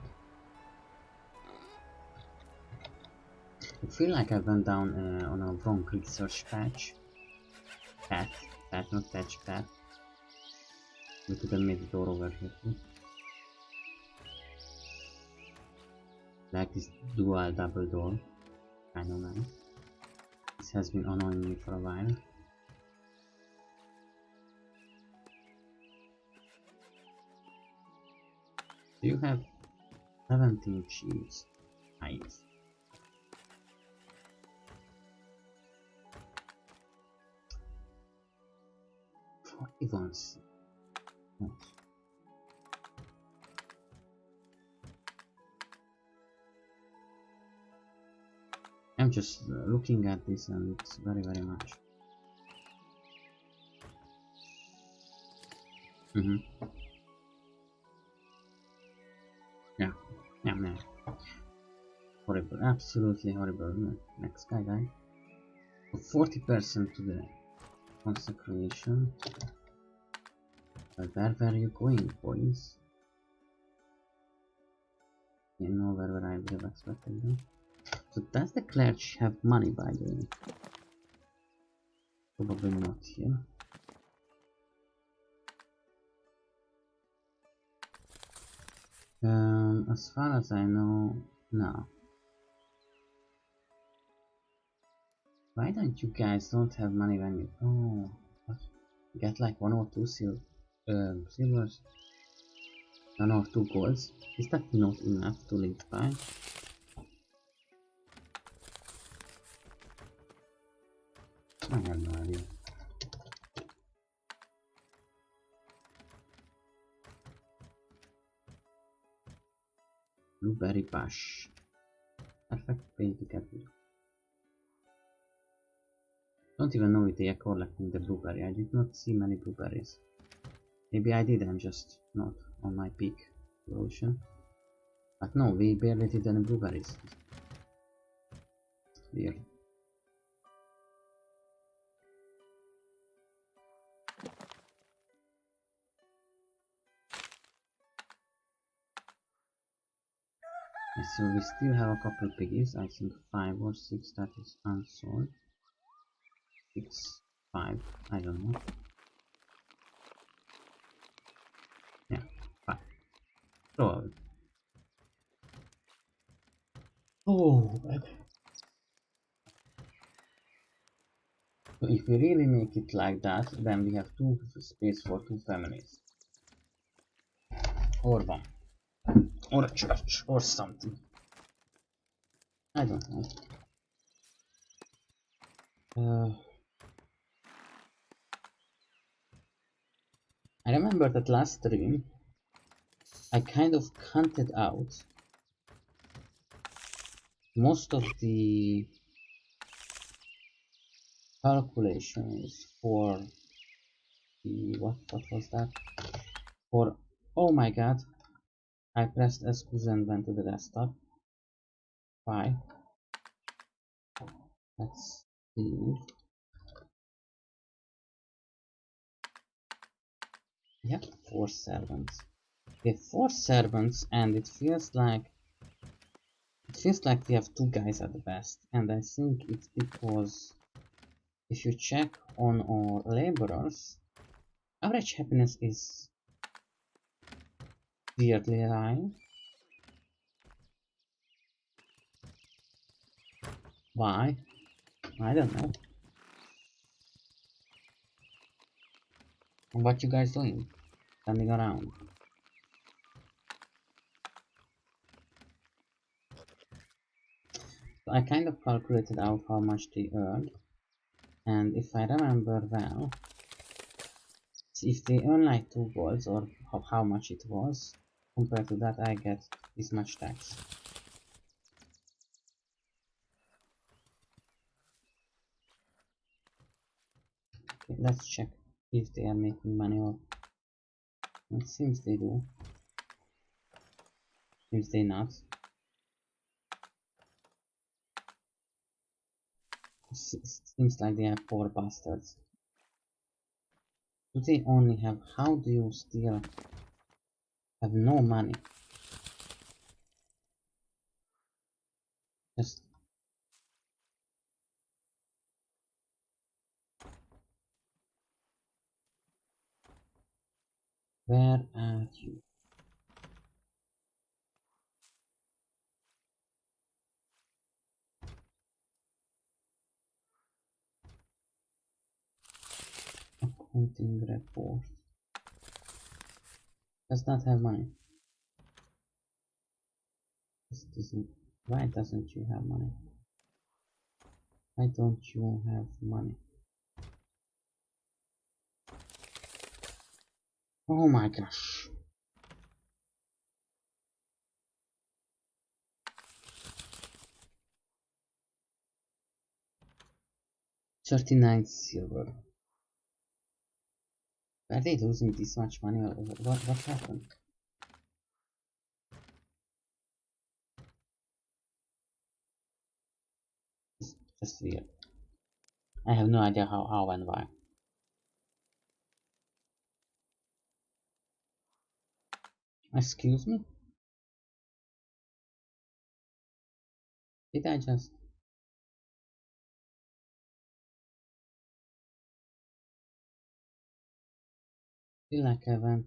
I feel like I went down on a wrong research path, not patch, path. We could have made the door over here too. Like this dual double door. Kind of nice. This has been annoying me for a while. Do you have 17 cheese? Nice. 41. Oh. I'm just looking at this and it's very much. Yeah. Horrible, absolutely horrible. Next guy. 40% to the consecration. Where were you going, boys? You know where I would have expected them. So does the clergy have money, by the way? Probably not here. As far as I know, no. Why don't you guys don't have money when you... Oh, what? Get like 1 or 2 silvers? 1 or 2 golds? Is that not enough to live by? I have no idea. Blueberry bush. Perfect way to get rid of. Don't even know if they are collecting the blueberry. I did not see many blueberries. Maybe I did, I'm just not on my peak evolution. But no, we barely did any blueberries. Weird. So we still have a couple piggies, I think 5 or 6 that is unsold. 6, 5, I don't know. Yeah, 5. Probably. Oh, okay. So if we really make it like that, then we have 2 space for 2 families. Or 1. Or a church, or something. I don't know. I remember that last stream, I kind of counted out most of the calculations for the what was that? For oh my god, I pressed excuse and went to the desktop. Why? Let's see. We have 4 servants. We have 4 servants, and it feels like we have 2 guys at the best. And I think it's because if you check on our laborers, average happiness is weirdly high. Why? I don't know. What you guys doing? Standing around. So I kind of calculated out how much they earn, and if I remember well, if they earn like 2 golds or how much it was, compared to that I get this much tax. Okay, let's check if they are making money or it seems they do. Seems they not. Seems like they are poor bastards. Do they only have... How do you still have no money? Just... Where are you? Accounting report. Does not have money. This doesn't... Why doesn't you have money? Why don't you have money? Oh my gosh. $39 silver. Are they losing this much money or what happened? Just weird. I have no idea how and why. Excuse me? Did I just... feel like I went...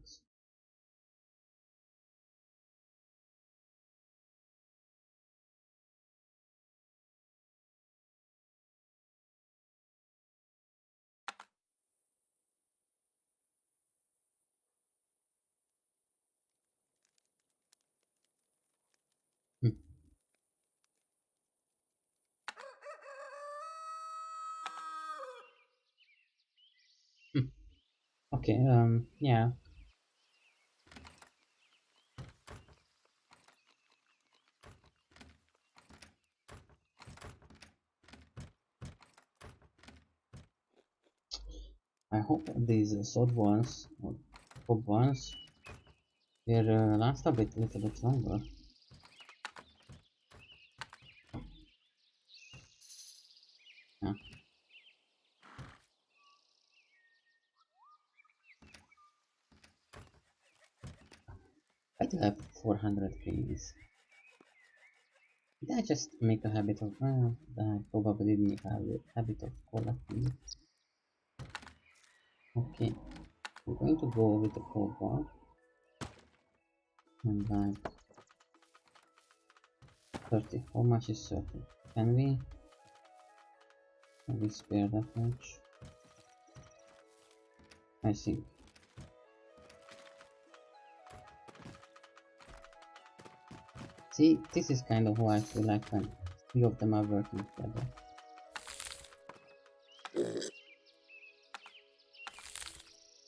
Okay, yeah. I hope these sword ones, or bob ones, will last a little bit longer. Yeah. I do have 400 greens. Did I just make a habit of, I probably did make a habit of collecting. Okay, I'm going to go with the crowbar and like 30. How much is 30? Can we spare that much? I think. See, this is kind of how I feel like when three of them are working together.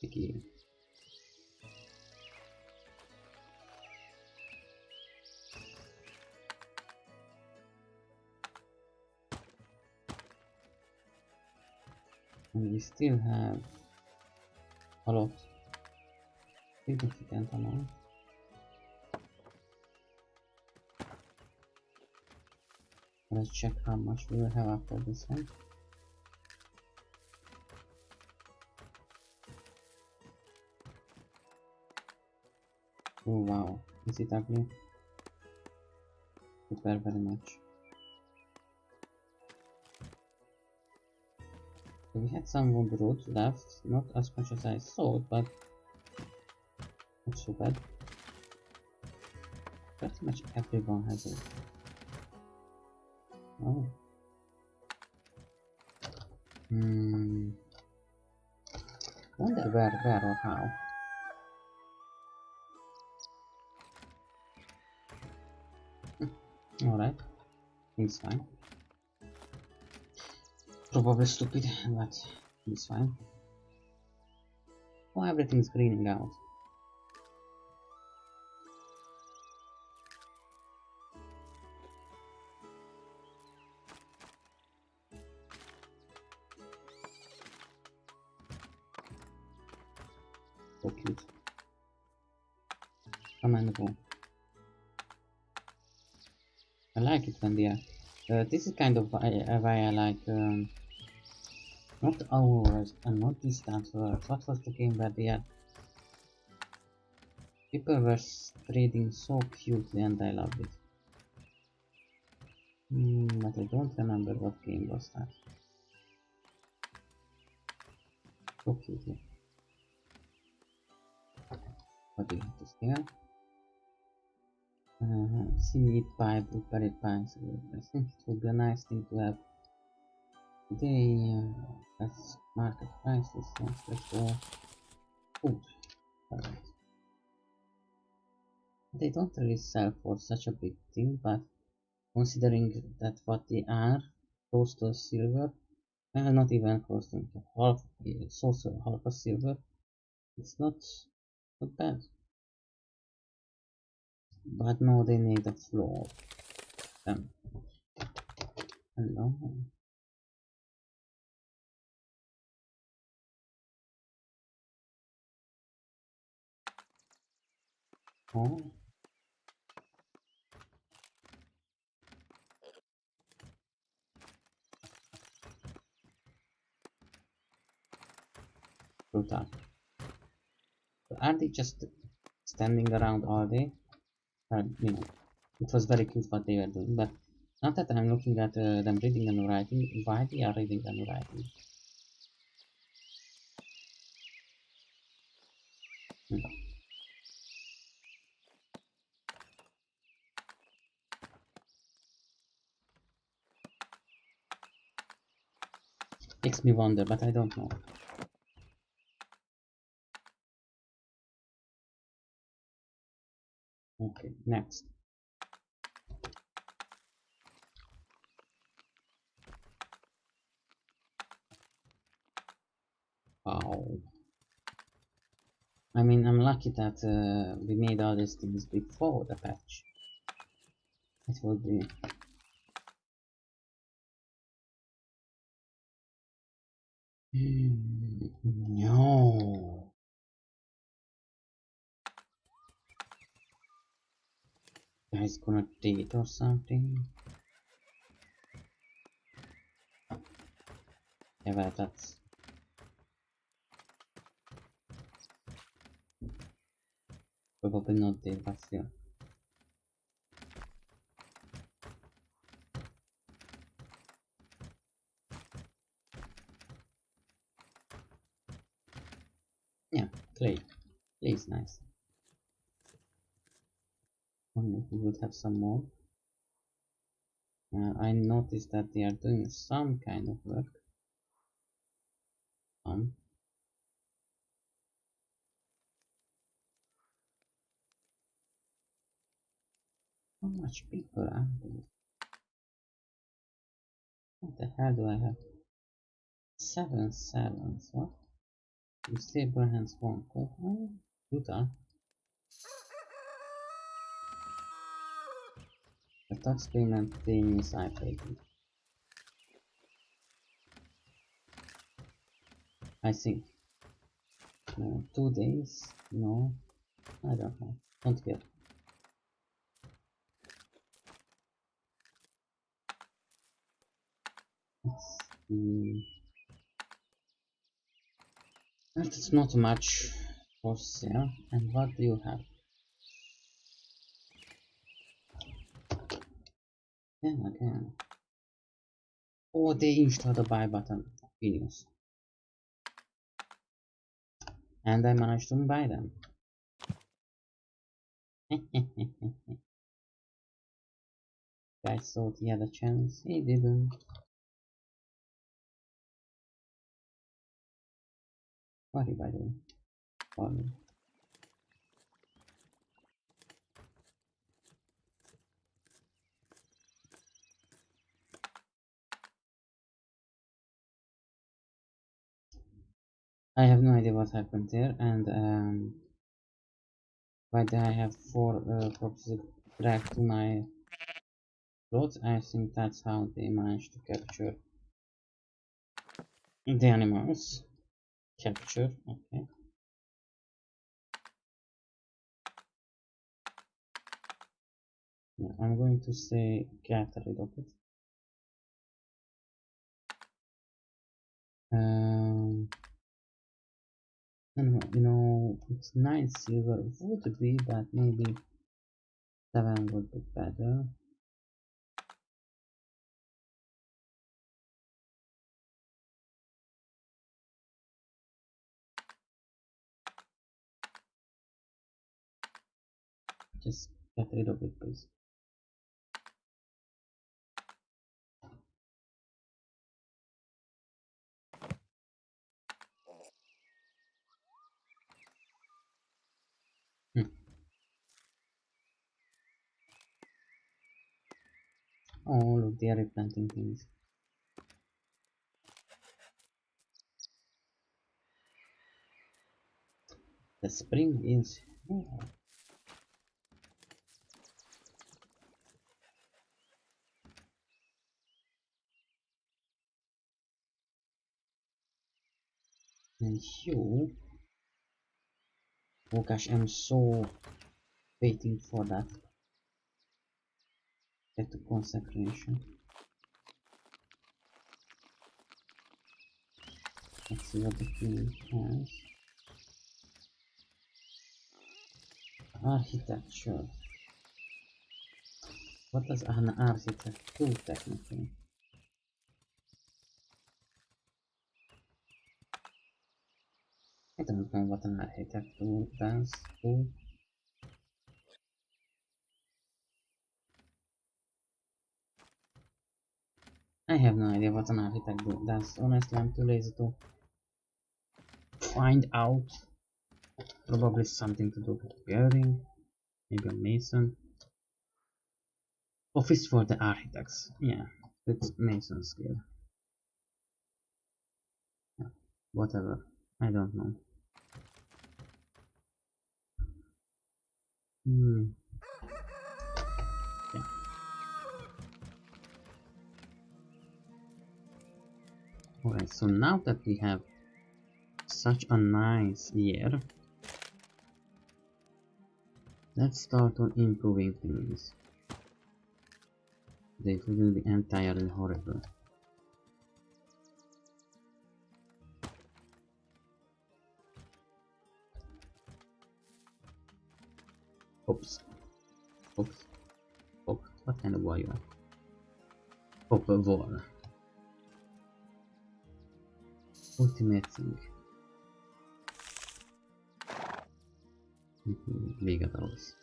Picky. And we still have a lot, significant amount. Let's check how much we will have after this one. Oh wow, is it ugly? It were very much. So we had some wood left, not as much as I thought, but not so bad. Pretty much everyone has it. Oh. Wonder where or how. Alright, it's fine. Probably stupid, but it's fine. Oh, everything's greening out. So cute. Come and go. I like it when they are. This is kind of why I like not hours and not distant words. What was the game where they had people were trading so cutely and I loved it. But I don't remember what game was that. So cutely. What do you have to scale? Seaweed pie, blueberry pie. So I think it would be a nice thing to have today. Let's market prices. Let's go food. Alright. They don't really sell for such a big thing, but considering that what they are, close to silver, not even close to half, it's also half a silver, it's not bad. But no, they need a floor. Hello. Oh, brutal. So are they just standing around all day? It was very cute what they were doing, but not that I'm looking at them reading and writing. Why they are reading and writing? Hmm. Makes me wonder, but I don't know. Okay, next. Wow. I mean, I'm lucky that we made all these things before the patch. It would be... No! Guys gonna date or something? Yeah, well, that's... probably not date, but still. Yeah, clay. Clay is nice. Only if we would have some more. I noticed that they are doing some kind of work. How much people are there? What the hell do I have? 7 sevens, what? You stable hands 1 code. Oh, Utah. The tax payment thing is I paid. I think. 2 days? No. I don't know. Don't care. Let's see. That's not much for sale. And what do you have? Then again. Oh, they installed the buy button. Genius. And I managed to buy them. Guys thought he had a chance. He didn't. Sorry, by the way. Sorry. I have no idea what happened there, and why did I have 4 corpses dragged to my plot? I think that's how they managed to capture the animals. Capture, okay. Yeah, I'm going to say get rid of it. And you know, it's 9 silver would be, but maybe 7 would be better. Just get rid of it, please. Oh, look, they are replanting things. The spring is here. And you... oh gosh, I'm so waiting for that. Get to consecration. Let's see what the king has. Architecture. What does an architect do technically? I don't know what an architect does do. I have no idea what an architect does. Honestly, I'm too lazy to find out. Probably something to do with building. Maybe a mason. Office for the architects. Yeah, it's mason skill. Yeah, whatever. I don't know. Yeah. Alright, so now that we have such a nice year, let's start on improving things. They will be entirely horrible. Oops. Oops. Oops. What kind of war you are? Copper war. Ultimate thing. Vége ahhoz.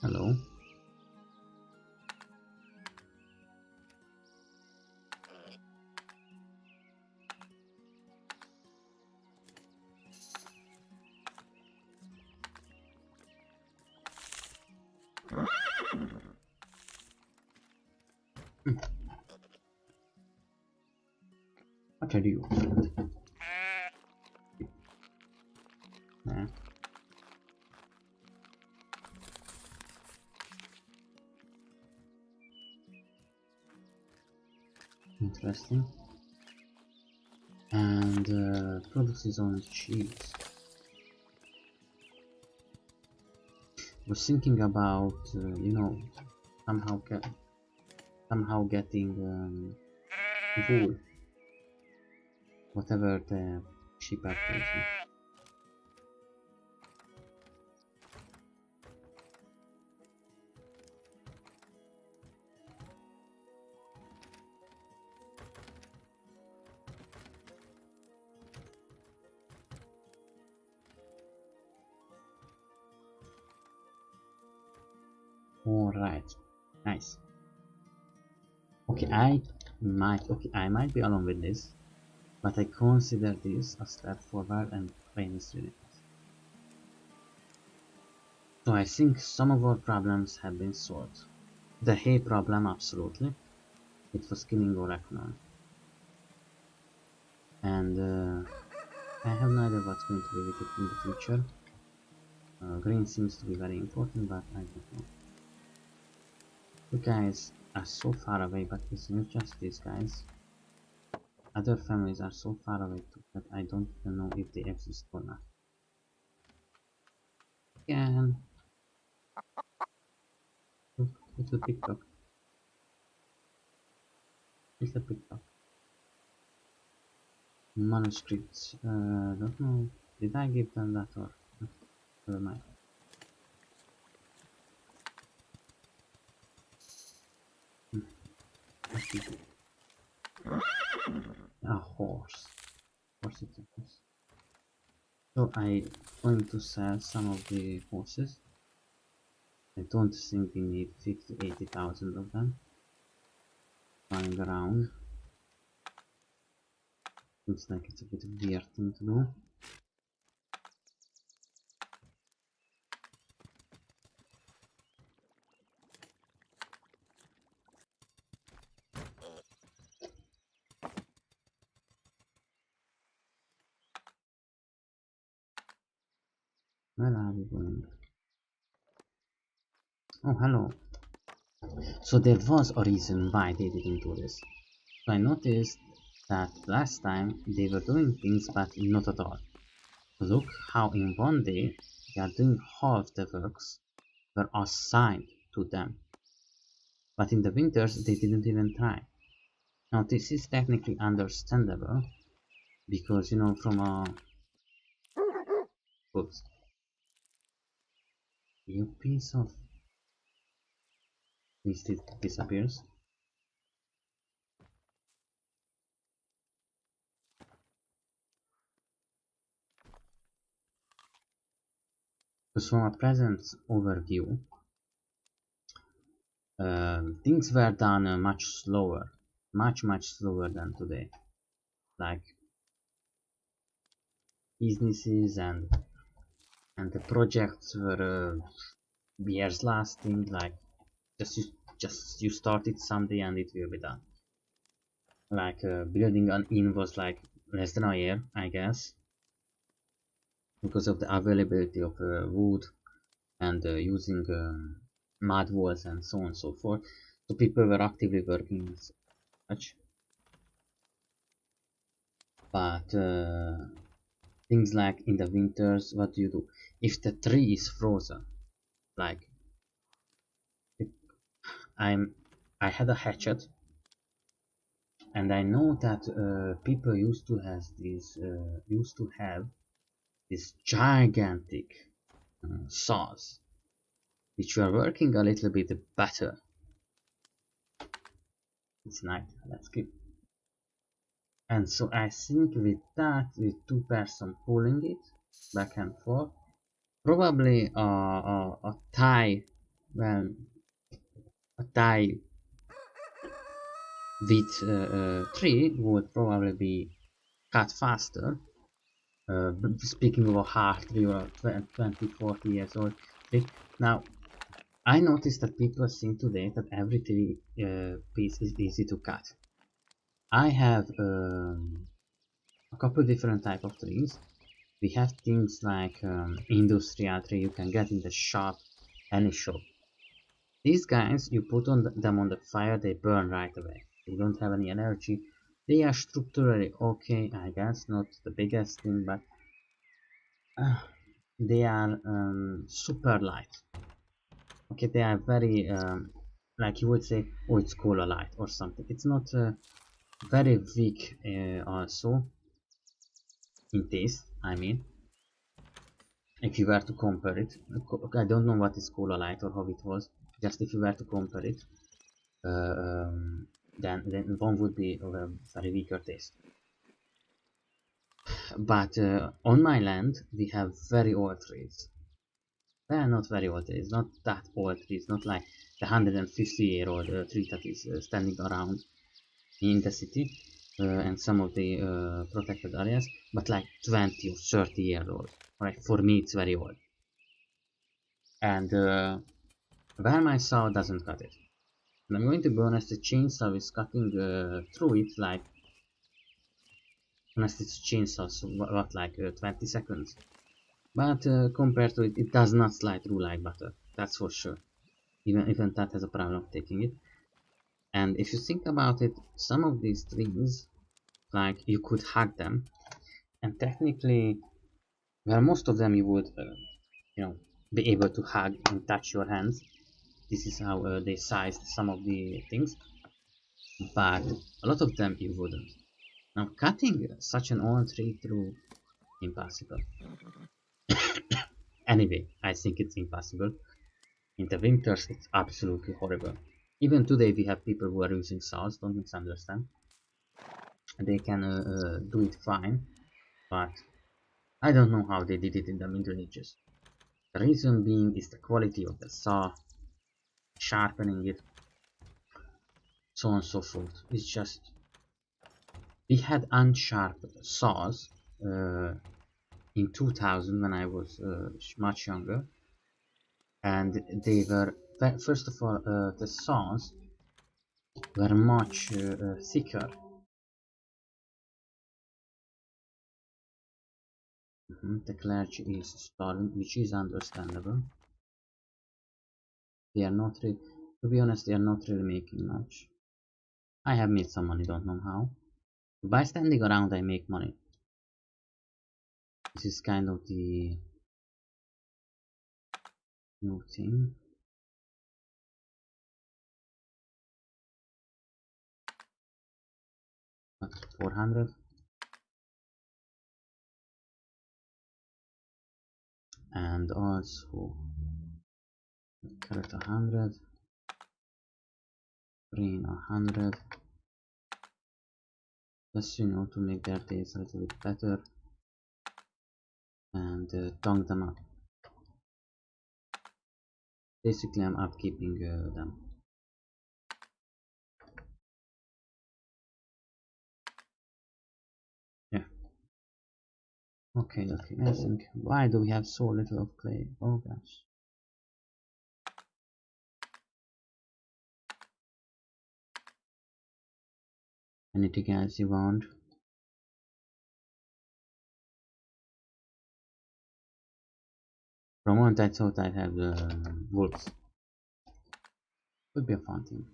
Hello. What are you? Nah. Interesting. And products his own cheese. Was thinking about you know, somehow getting wool, whatever the sheep are facing. Alright, nice. Okay, I might be alone with this, but I consider this a step forward and famous unit. So I think some of our problems have been solved. The hay problem, absolutely. It was killing our economy. And I have no idea what's going to be with it in the future. Green seems to be very important, but I don't know. You guys are so far away, but it's not just these guys. Other families are so far away too that I don't even know if they exist or not. Again. Look, little pickpock. Little pickpock. Manuscripts. Don't know. Did I give them that or no? Never mind. A horse. Horse it's a horse. So I'm going to sell some of the horses. I don't think we need 80,000 of them flying around. Looks like it's a bit of a weird thing to do. Where are we going? Oh, hello. So there was a reason why they didn't do this. So I noticed that last time they were doing things but not at all. Look how in one day they are doing half the works were assigned to them. But in the winters they didn't even try. Now this is technically understandable because, you know, from a... Oops. You piece of... This disappears. So from a present overview, things were done much slower, much slower than today. Like businesses and the projects were years lasting. Like just you started someday and it will be done. like building an inn was like less than a year, I guess, because of the availability of wood and using mud walls and so on and so forth. So people were actively working and such. But things like in the winters, what do you do? If the tree is frozen, like if I had a hatchet, and I know that people used to have this gigantic saws, which were working a little bit better. It's night. Let's keep. And so I think with that, with two person pulling it back and forth, probably a tie, well, a tie with tree would probably be cut faster. Speaking of a hard tree or a 20, 40 years old tree. Now, I noticed that people think today that every tree piece is easy to cut. I have a couple different type of trees. We have things like industrial tree you can get in the shop, any shop. These guys, you put them on the fire, they burn right away. They don't have any energy. They are structurally okay, I guess, not the biggest thing, but they are super light. Okay, they are very, like you would say, oh, it's cola light or something. It's not very weak also in taste, I mean. If you were to compare it, I don't know what is cola light or how it was, just if you were to compare it, then one would be of a very weaker taste. But on my land we have very old trees. They are not very old trees, not that old trees, not like the 150-year-old tree that is standing around in the city and some of the protected areas, but like 20 or 30-year-old. Right, for me it's very old. And where my saw doesn't cut it. And I'm going to be honest, the chainsaw is cutting through it like, honestly, it's chainsaw, so what like 20 seconds. But compared to it, it does not slide through like butter, that's for sure. Even that has a problem of taking it. And if you think about it, some of these trees, like you could hack them, and technically, well, most of them you would, you know, be able to hug and touch your hands. This is how they sized some of the things, but a lot of them you wouldn't. Now, cutting such an old tree through, impossible. Anyway, I think it's impossible. In the winters, it's absolutely horrible. Even today, we have people who are using saws, don't misunderstand. They can do it fine, but I don't know how they did it in the Middle Ages. The reason being is the quality of the saw, sharpening it, so on and so forth. It's just, we had unsharpened saws in 2000 when I was much younger, and they were, first of all, the saws were much thicker. The clergy is starving, which is understandable. They are not really, to be honest, they are not really making much. I have made some money, don't know how. By standing around I make money. This is kind of the new thing. But 400. And also carrot 100. Green 100. Just, you know, to make their taste a little bit better. And tongue them up. Basically I'm upkeeping them. Yeah. Okay, I think, why do we have so little of clay? Oh gosh. Anything else you want? For a moment I thought I'd have the wolves. Would be a fun thing.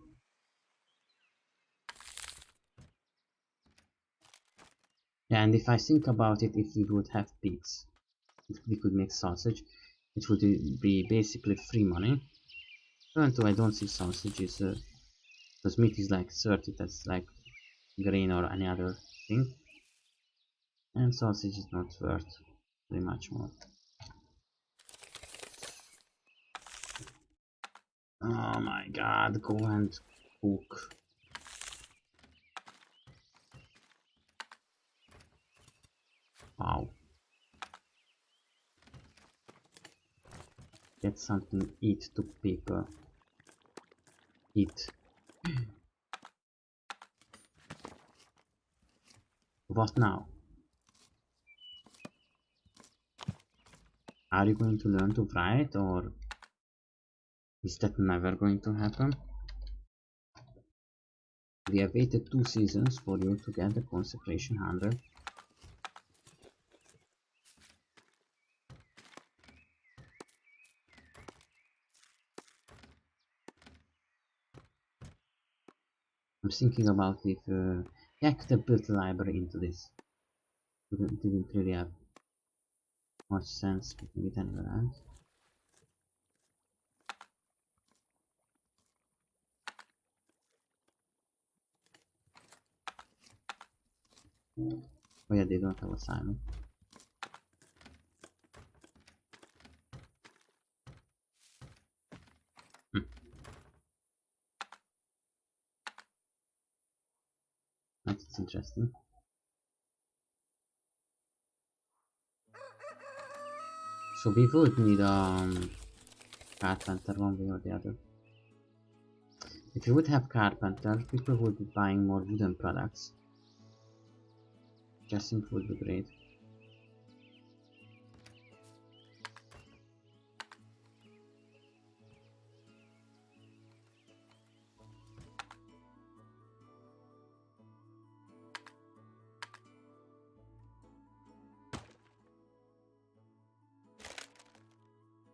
Yeah, and if I think about it, if we would have pigs, if we could make sausage, it would be basically free money. Even though I don't see sausages, because meat is like 30, that's like grain or any other thing. And sausage is not worth very much more. Oh my god, go and cook. Wow. Get something, eat to people. Eat. What now? Are you going to learn to write, or is that never going to happen? We have waited 2 seasons for you to get the consecration 100. I'm thinking about if yeah, I could have built a library into this. It didn't really have much sense putting it anywhere else. Oh yeah, they don't have a Simon. That's interesting. So we would need carpenter one way or the other. If we would have carpenter, people would be buying more wooden products. Which I think would be great.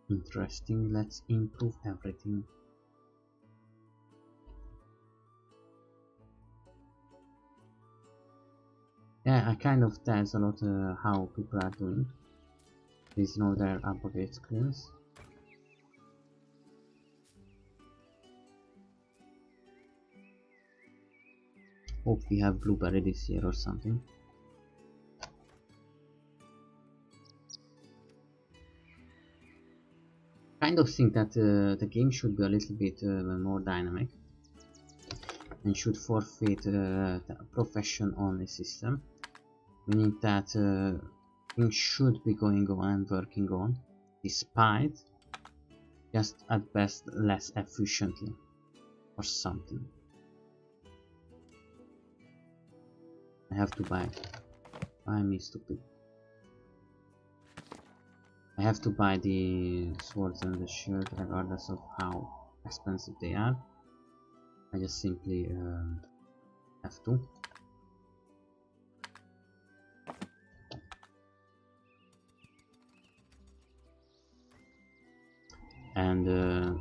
Interesting, let's improve everything. Yeah, I kind of tells a lot how people are doing. These know their upgrade skills. Hope we have blueberry this year or something. Kind of think that the game should be a little bit more dynamic and should forfeit the profession only system, meaning that things should be going on and working on despite just at best less efficiently or something. I have to buy me stupid. I have to buy the swords and the shield regardless of how expensive they are. I just simply have to. And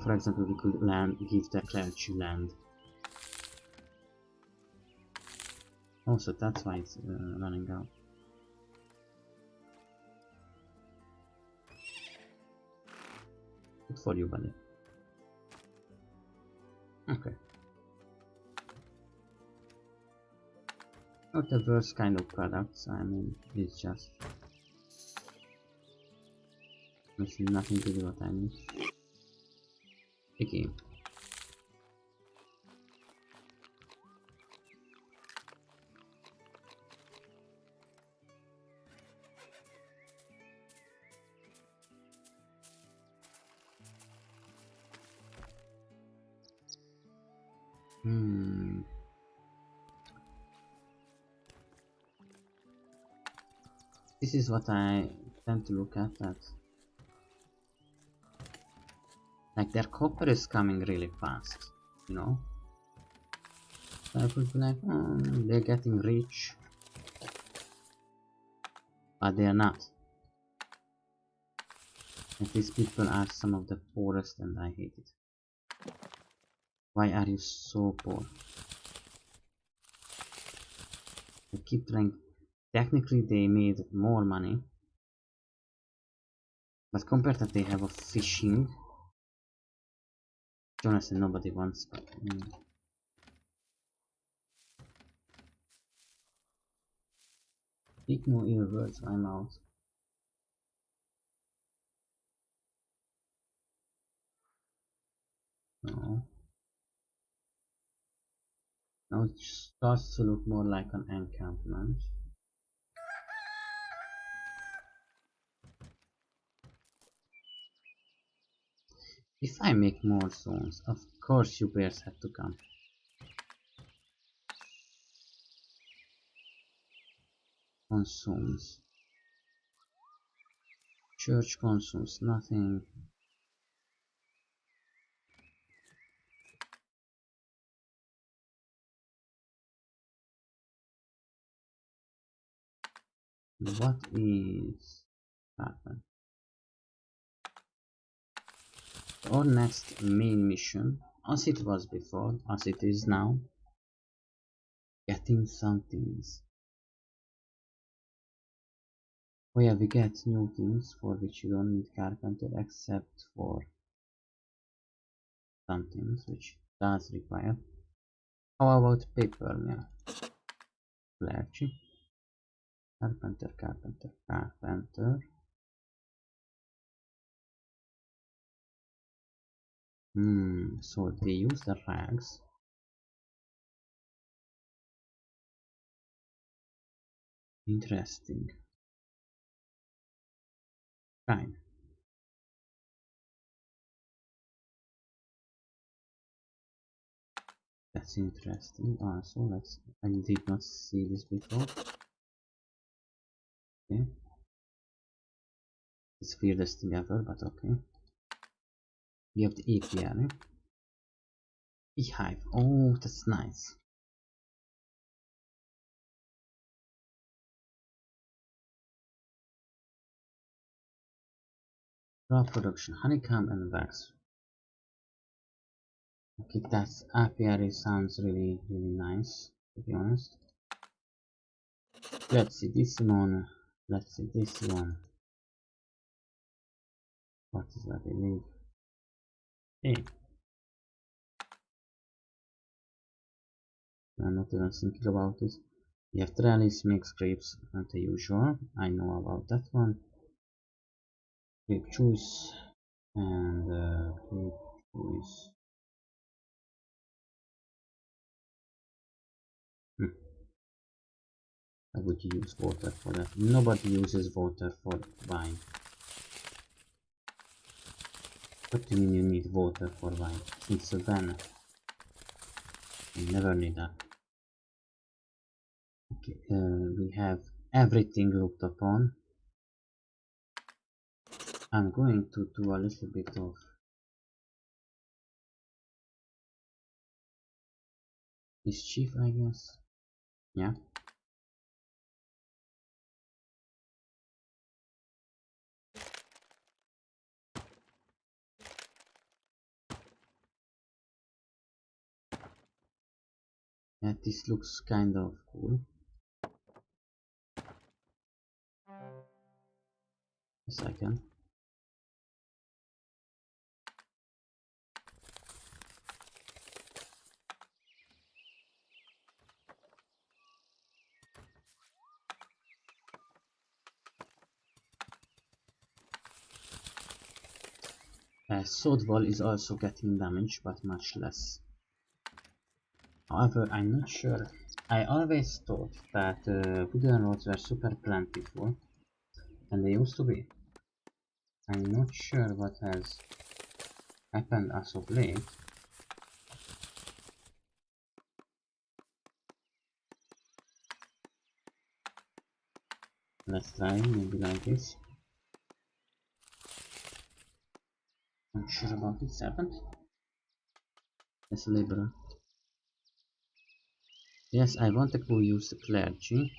for example, we could give the clergy land. Also, that's why it's running out. Good for you, buddy. Okay. Not the worst kind of products, I mean, it's just nothing to do what I need. Again. This is what I tend to look at, that like their copper is coming really fast, you know? I would be like, oh, they're getting rich, but they are not. And these people are some of the poorest, and I hate it. Why are you so poor? I keep trying. Technically, they made more money, but compared that they have a fishing, honestly, nobody wants. But, Speak no ill words, I'm out. No. Now it starts to look more like an encampment. If I make more zones, of course you bears have to come. Consumes. Church consumes nothing. What is happened? Our next main mission, as it was before, as it is now, getting some things. Oh yeah, we get new things for which you don't need carpenter except for some things which does require. How about paper mill? Clergy. Carpenter, carpenter, carpenter. So they use the rags. Interesting. Fine. That's interesting. Also, I did not see this before. Okay. It's weirdest thing ever, but okay. We have the apiary. Beehive. Oh, that's nice. Raw production, honeycomb and wax. Okay, that's apiary sounds really nice, to be honest. Let's see this one. Let's see this one. What is that? I believe. Hey, I'm not even thinking about this. We have trellis, mixed grapes, and the usual. I know about that one. Grape juice and grape juice. I would use water for that. Nobody uses water for wine. What do you mean you need water for wine? It's a ban. You never need that. Okay, we have everything looked upon. I'm going to do a little bit of mischief, I guess. Yeah. Yeah, this looks kind of cool. A second. Sword wall is also getting damage, but much less. However, I'm not sure. I always thought that wooden roads were super plentiful, and they used to be. I'm not sure what has happened as of late. Let's try maybe like this. I'm sure about it. Servant. Yes, liberal. Yes, I wanted to use the clergy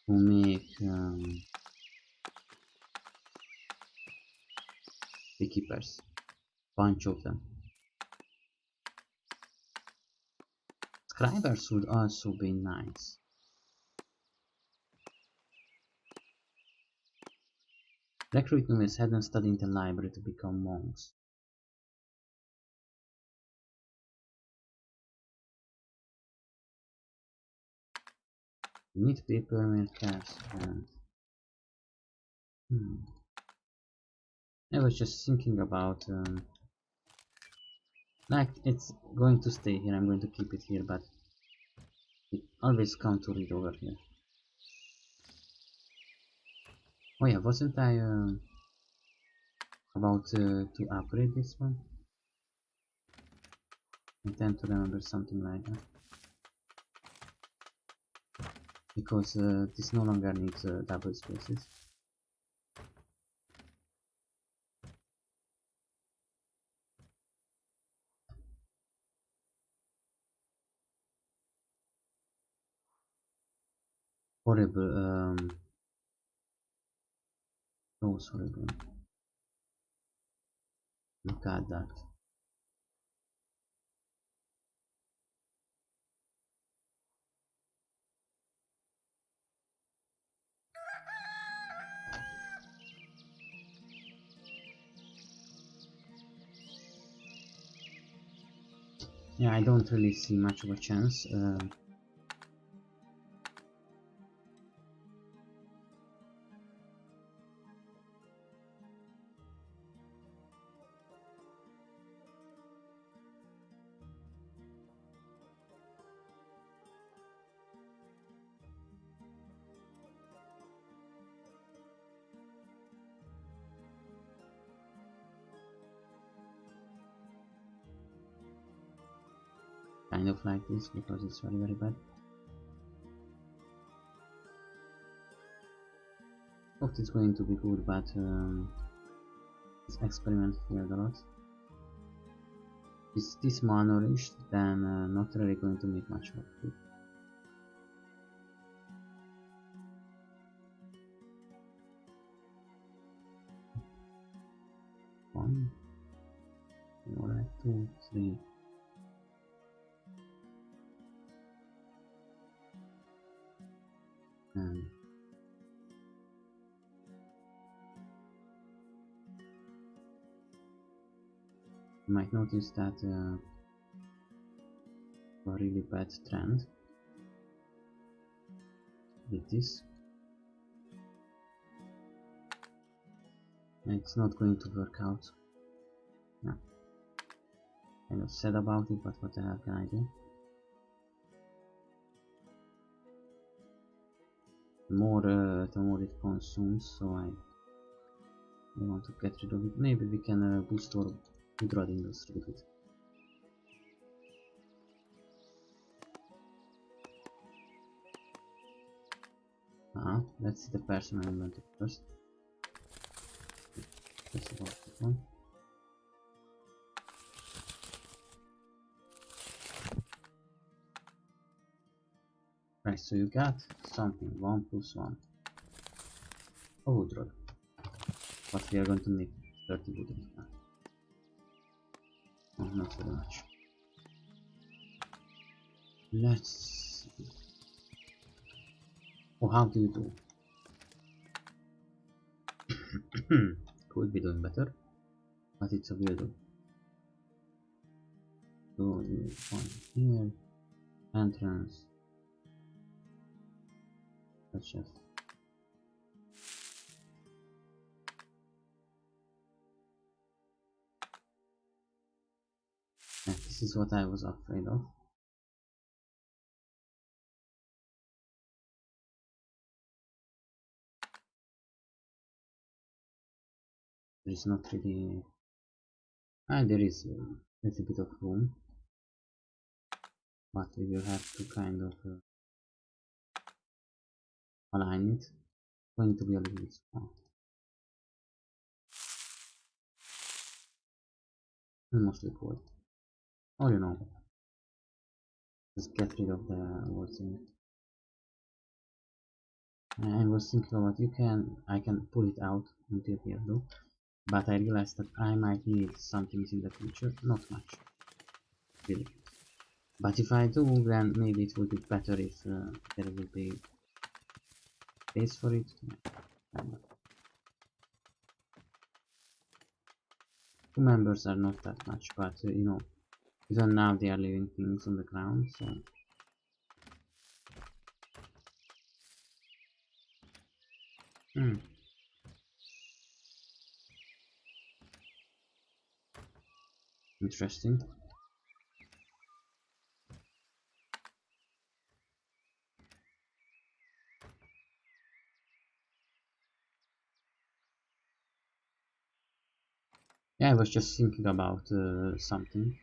to make beekeepers. Bunch of them. Scribers would also be nice. Recruit newbies had them study in the library to become monks. You need paper makers and I was just thinking about like it's going to stay here, I'm going to keep it here, but it always come to read over here. Oh yeah, wasn't I about to upgrade this one? I tend to remember something like that. Because this no longer needs double spaces. Horrible, oh horrible. Look at that. Yeah, I don't really see much of a chance. Kind of like this because it's very bad. Hope it's going to be good, but this experiment failed a lot. Is this malnourished, then not really going to make much of it. One, alright, 2, 3. And you might notice that a really bad trend with this. And it's not going to work out. Yeah. Kind of sad about it, but what the hell can I do? The more it consumes, so I want to get rid of it. Maybe we can boost our food rod industry with it. Let's see the personal inventory first. That's about that one. Right, so you got something 1 + 1. A wood rod. But we are going to make 30 wood rod. Oh, not very much. Let's see. Oh, how do you do? Could be doing better, but it's a weirdo. So you find here entrance. Let's just yeah, this is what I was afraid of. There is not really there is a little bit of room, but we will have to kind of align it. It's going to be a little bit small. And mostly cold. Or you know. Just get rid of the whole thing. I was thinking about I can pull it out until here though, but I realized that I might need some things in the future, not much, really. But if I do, then maybe it would be better if there would be space for it. Yeah. Two members are not that much, but you know, even now they are leaving things on the ground, so... Interesting. Yeah, I was just thinking about something,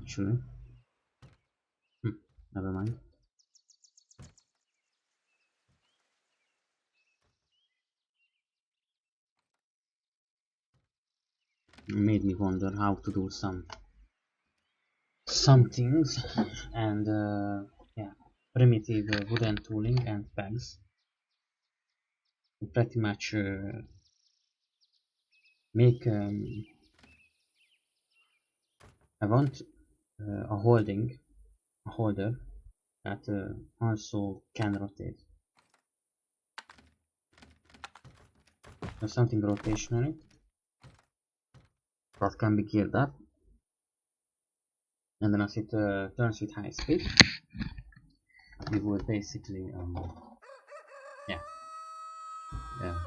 actually. Never mind. It made me wonder how to do some things, and yeah, primitive wooden tooling and pegs. Pretty much make I want a holder that also can rotate. There's something rotationary that can be geared up, and then as it turns with high speed, we will basically yeah, yeah,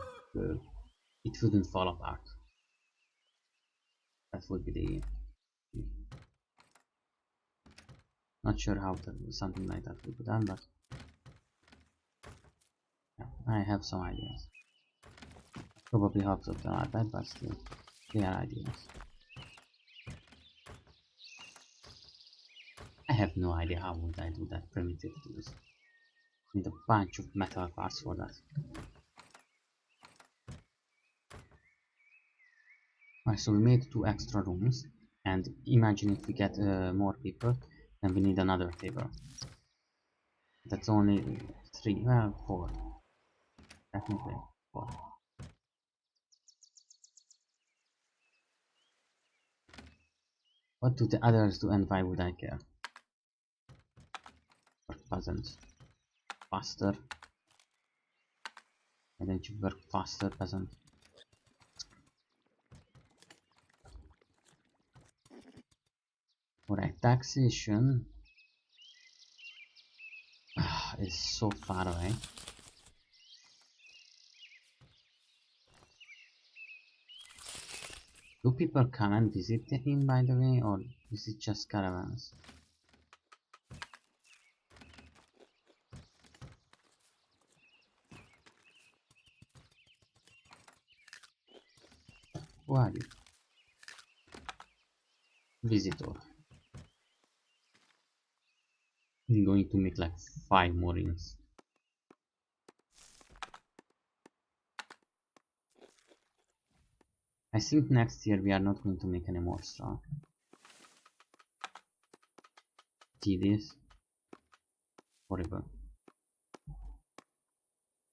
it wouldn't fall apart. That would be the... Not sure how something like that would be done, but yeah, I have some ideas. Probably half of them are bad, but still, they are ideas. I have no idea how would I do that primitive tools. Need a bunch of metal parts for that. Alright, so we made 2 extra rooms, and imagine if we get more people, then we need another table. That's only 3, well, 4. Technically, 4. What do the others do and why would I care? Work peasant. Faster. Why don't you work faster, peasant? Alright, taxation is so far away. Do people come and visit him, by the way, or is it just caravans? Who are you? Visitor. I'm going to make like 5 more rings. I think next year we are not going to make any more straw. Tedious. Horrible.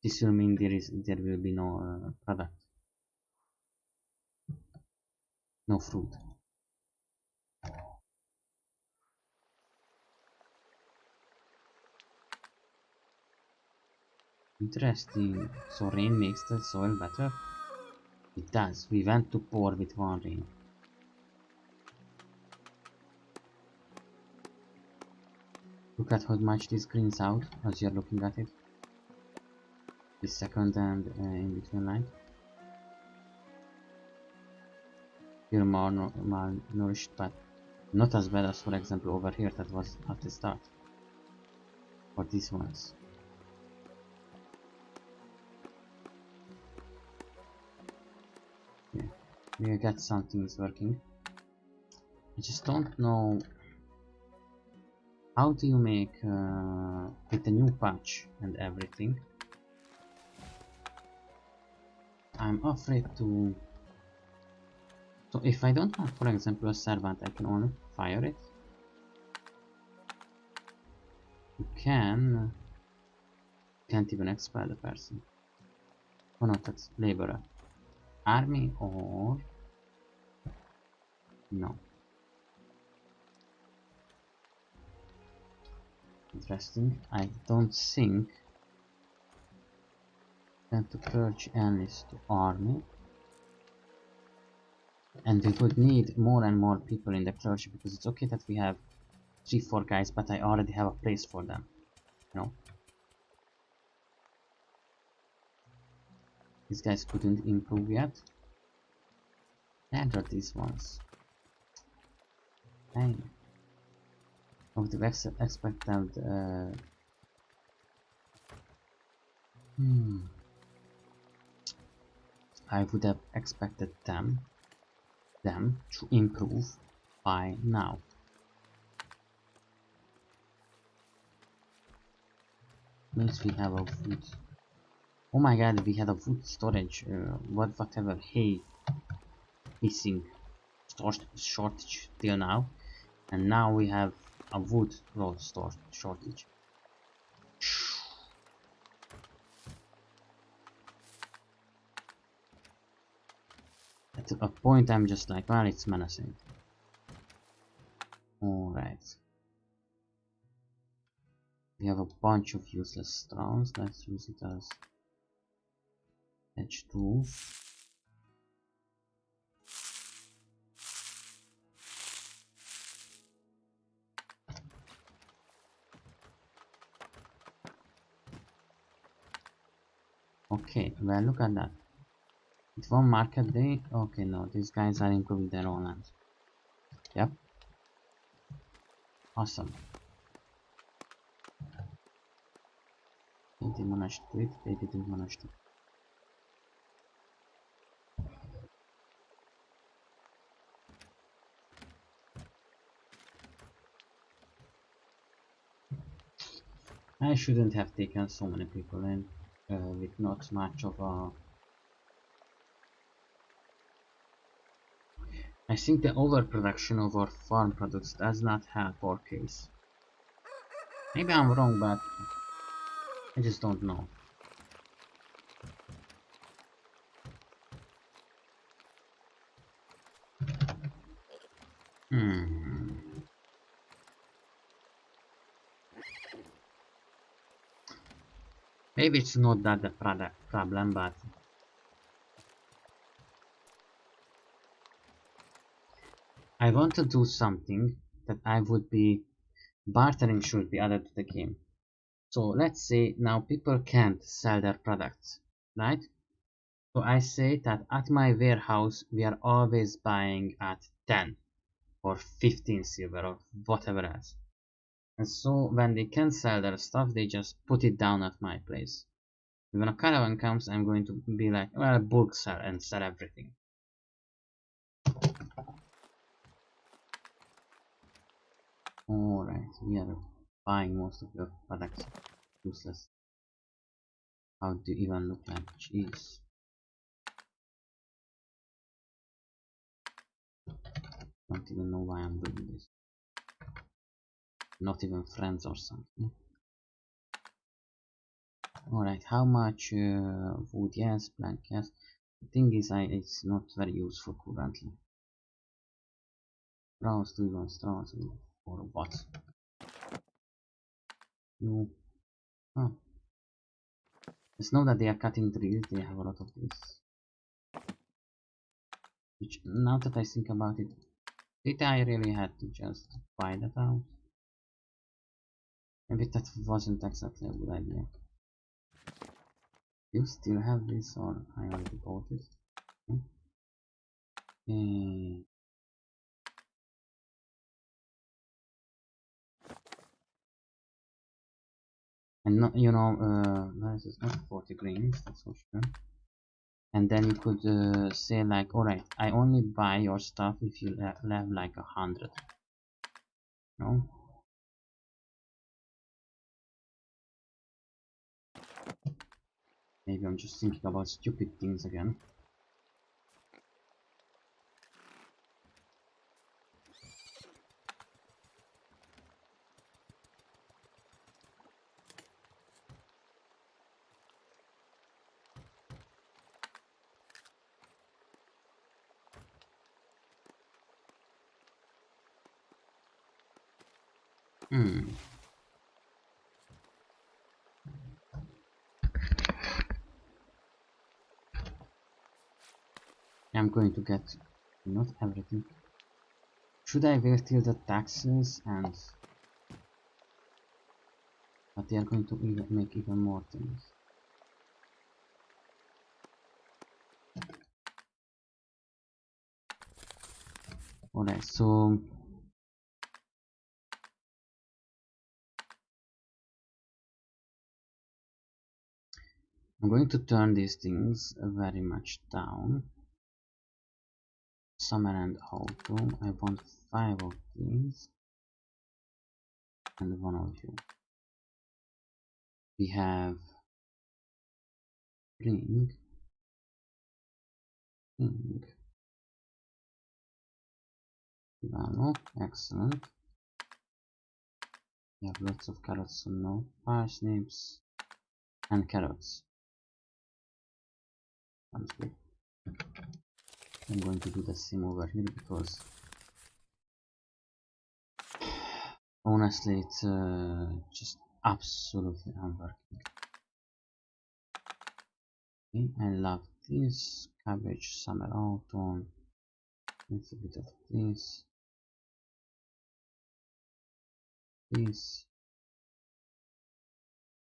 This will mean there will be no product. No fruit. Interesting. So rain makes the soil better? It does. We went to pour with 1 rain. Look at how much this greens out as you're looking at it. The second and in between line. You're more malnourished, but not as bad as, for example, over here that was at the start. Or these ones. Yeah, we get some things working. I just don't know how do you make with the new patch and everything. I'm afraid to... So if I don't have, for example, a servant, I can only fire it. can't even expel the person. Oh no, that's laborer. Army or no. Interesting. I don't think that to purge enlist to army. And we would need more and more people in the clergy, because it's okay that we have 3-4 guys, but I already have a place for them. You know? These guys couldn't improve yet. And are these ones. Dang. Of the expected I would have expected them to improve by now. Means we have a wood. Oh my god, we had a wood storage. Whatever hay missing shortage till now, and now we have a wood road shortage. At a point I'm just like, well, it's menacing. Alright. We have a bunch of useless stones. Let's use it as edge tools. Okay, well, look at that. It won't market day. Okay, no, these guys are improving their own land. Yep. Awesome. They managed to do it, they didn't manage to. I shouldn't have taken so many people in with not much of a... I think the overproduction of our farm products does not help our case. Maybe I'm wrong, but I just don't know. Maybe it's not that the problem, but I want to do something that I would be bartering should be added to the game. So let's say now people can't sell their products, right? So I say that at my warehouse we are always buying at 10 or 15 silver or whatever else. And so when they can sell their stuff, they just put it down at my place. When a caravan comes, I'm going to be like, well, bulk sell and sell everything. Alright, we are buying most of your products. Useless. How do you even look like? Jeez. Don't even know why I'm doing this. Not even friends or something. Alright, how much wood? Yes, plank, yes. The thing is, it's not very useful currently. Straws, do you want straws or what? No. Oh. Just know that they are cutting trees, they have a lot of this. Which, now that I think about it, did I really had to just buy that out? Maybe that wasn't exactly a good idea. You still have this, or I already bought it? Okay. And not, you know, this is not 40 greens, that's for sure. And then you could say like, alright, I only buy your stuff if you have like 100. No? Maybe I'm just thinking about stupid things again. Hmm. I'm going to get not everything. Should I wait till the taxes and but they are going to even make even more things. Alright, so I'm going to turn these things very much down. Summer and autumn. I want 5 of these and 1 of you. We have spring, Milano, excellent. We have lots of carrots, so no parsnips and carrots. Sounds good. I'm going to do the same over here because honestly it's just absolutely unworking. Okay, I love this cabbage, summer, autumn. It's a bit of this,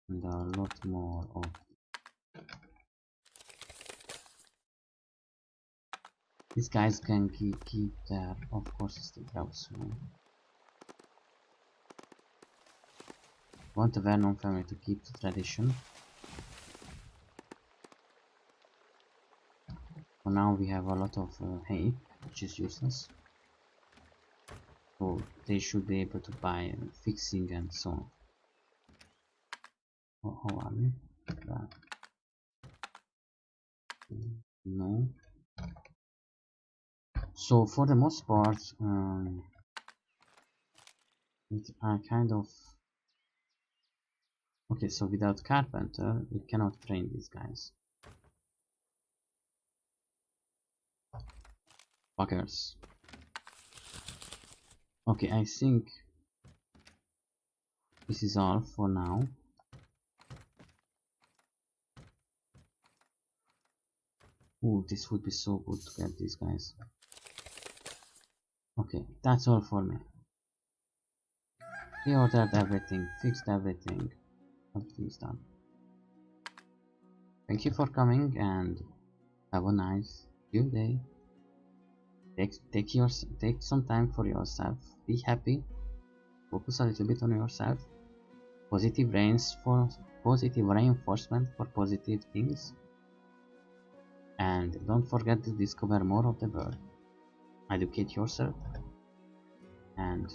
and a lot more of. These guys can keep their, of course it's the drought soon. Want the Vernon family to keep the tradition. For now we have a lot of hay, which is useless. So they should be able to buy fixing and so on. How are we? No. So for the most part, it's kind of okay. So without carpenter, we cannot train these guys. Buggers. Okay, I think this is all for now. Ooh, this would be so good to get these guys. Okay, that's all for me. We ordered everything, fixed everything, everything's done. Thank you for coming and have a nice few day. Take some time for yourself. Be happy. Focus a little bit on yourself. Positive reinforcement for positive things. And don't forget to discover more of the world. Educate yourself and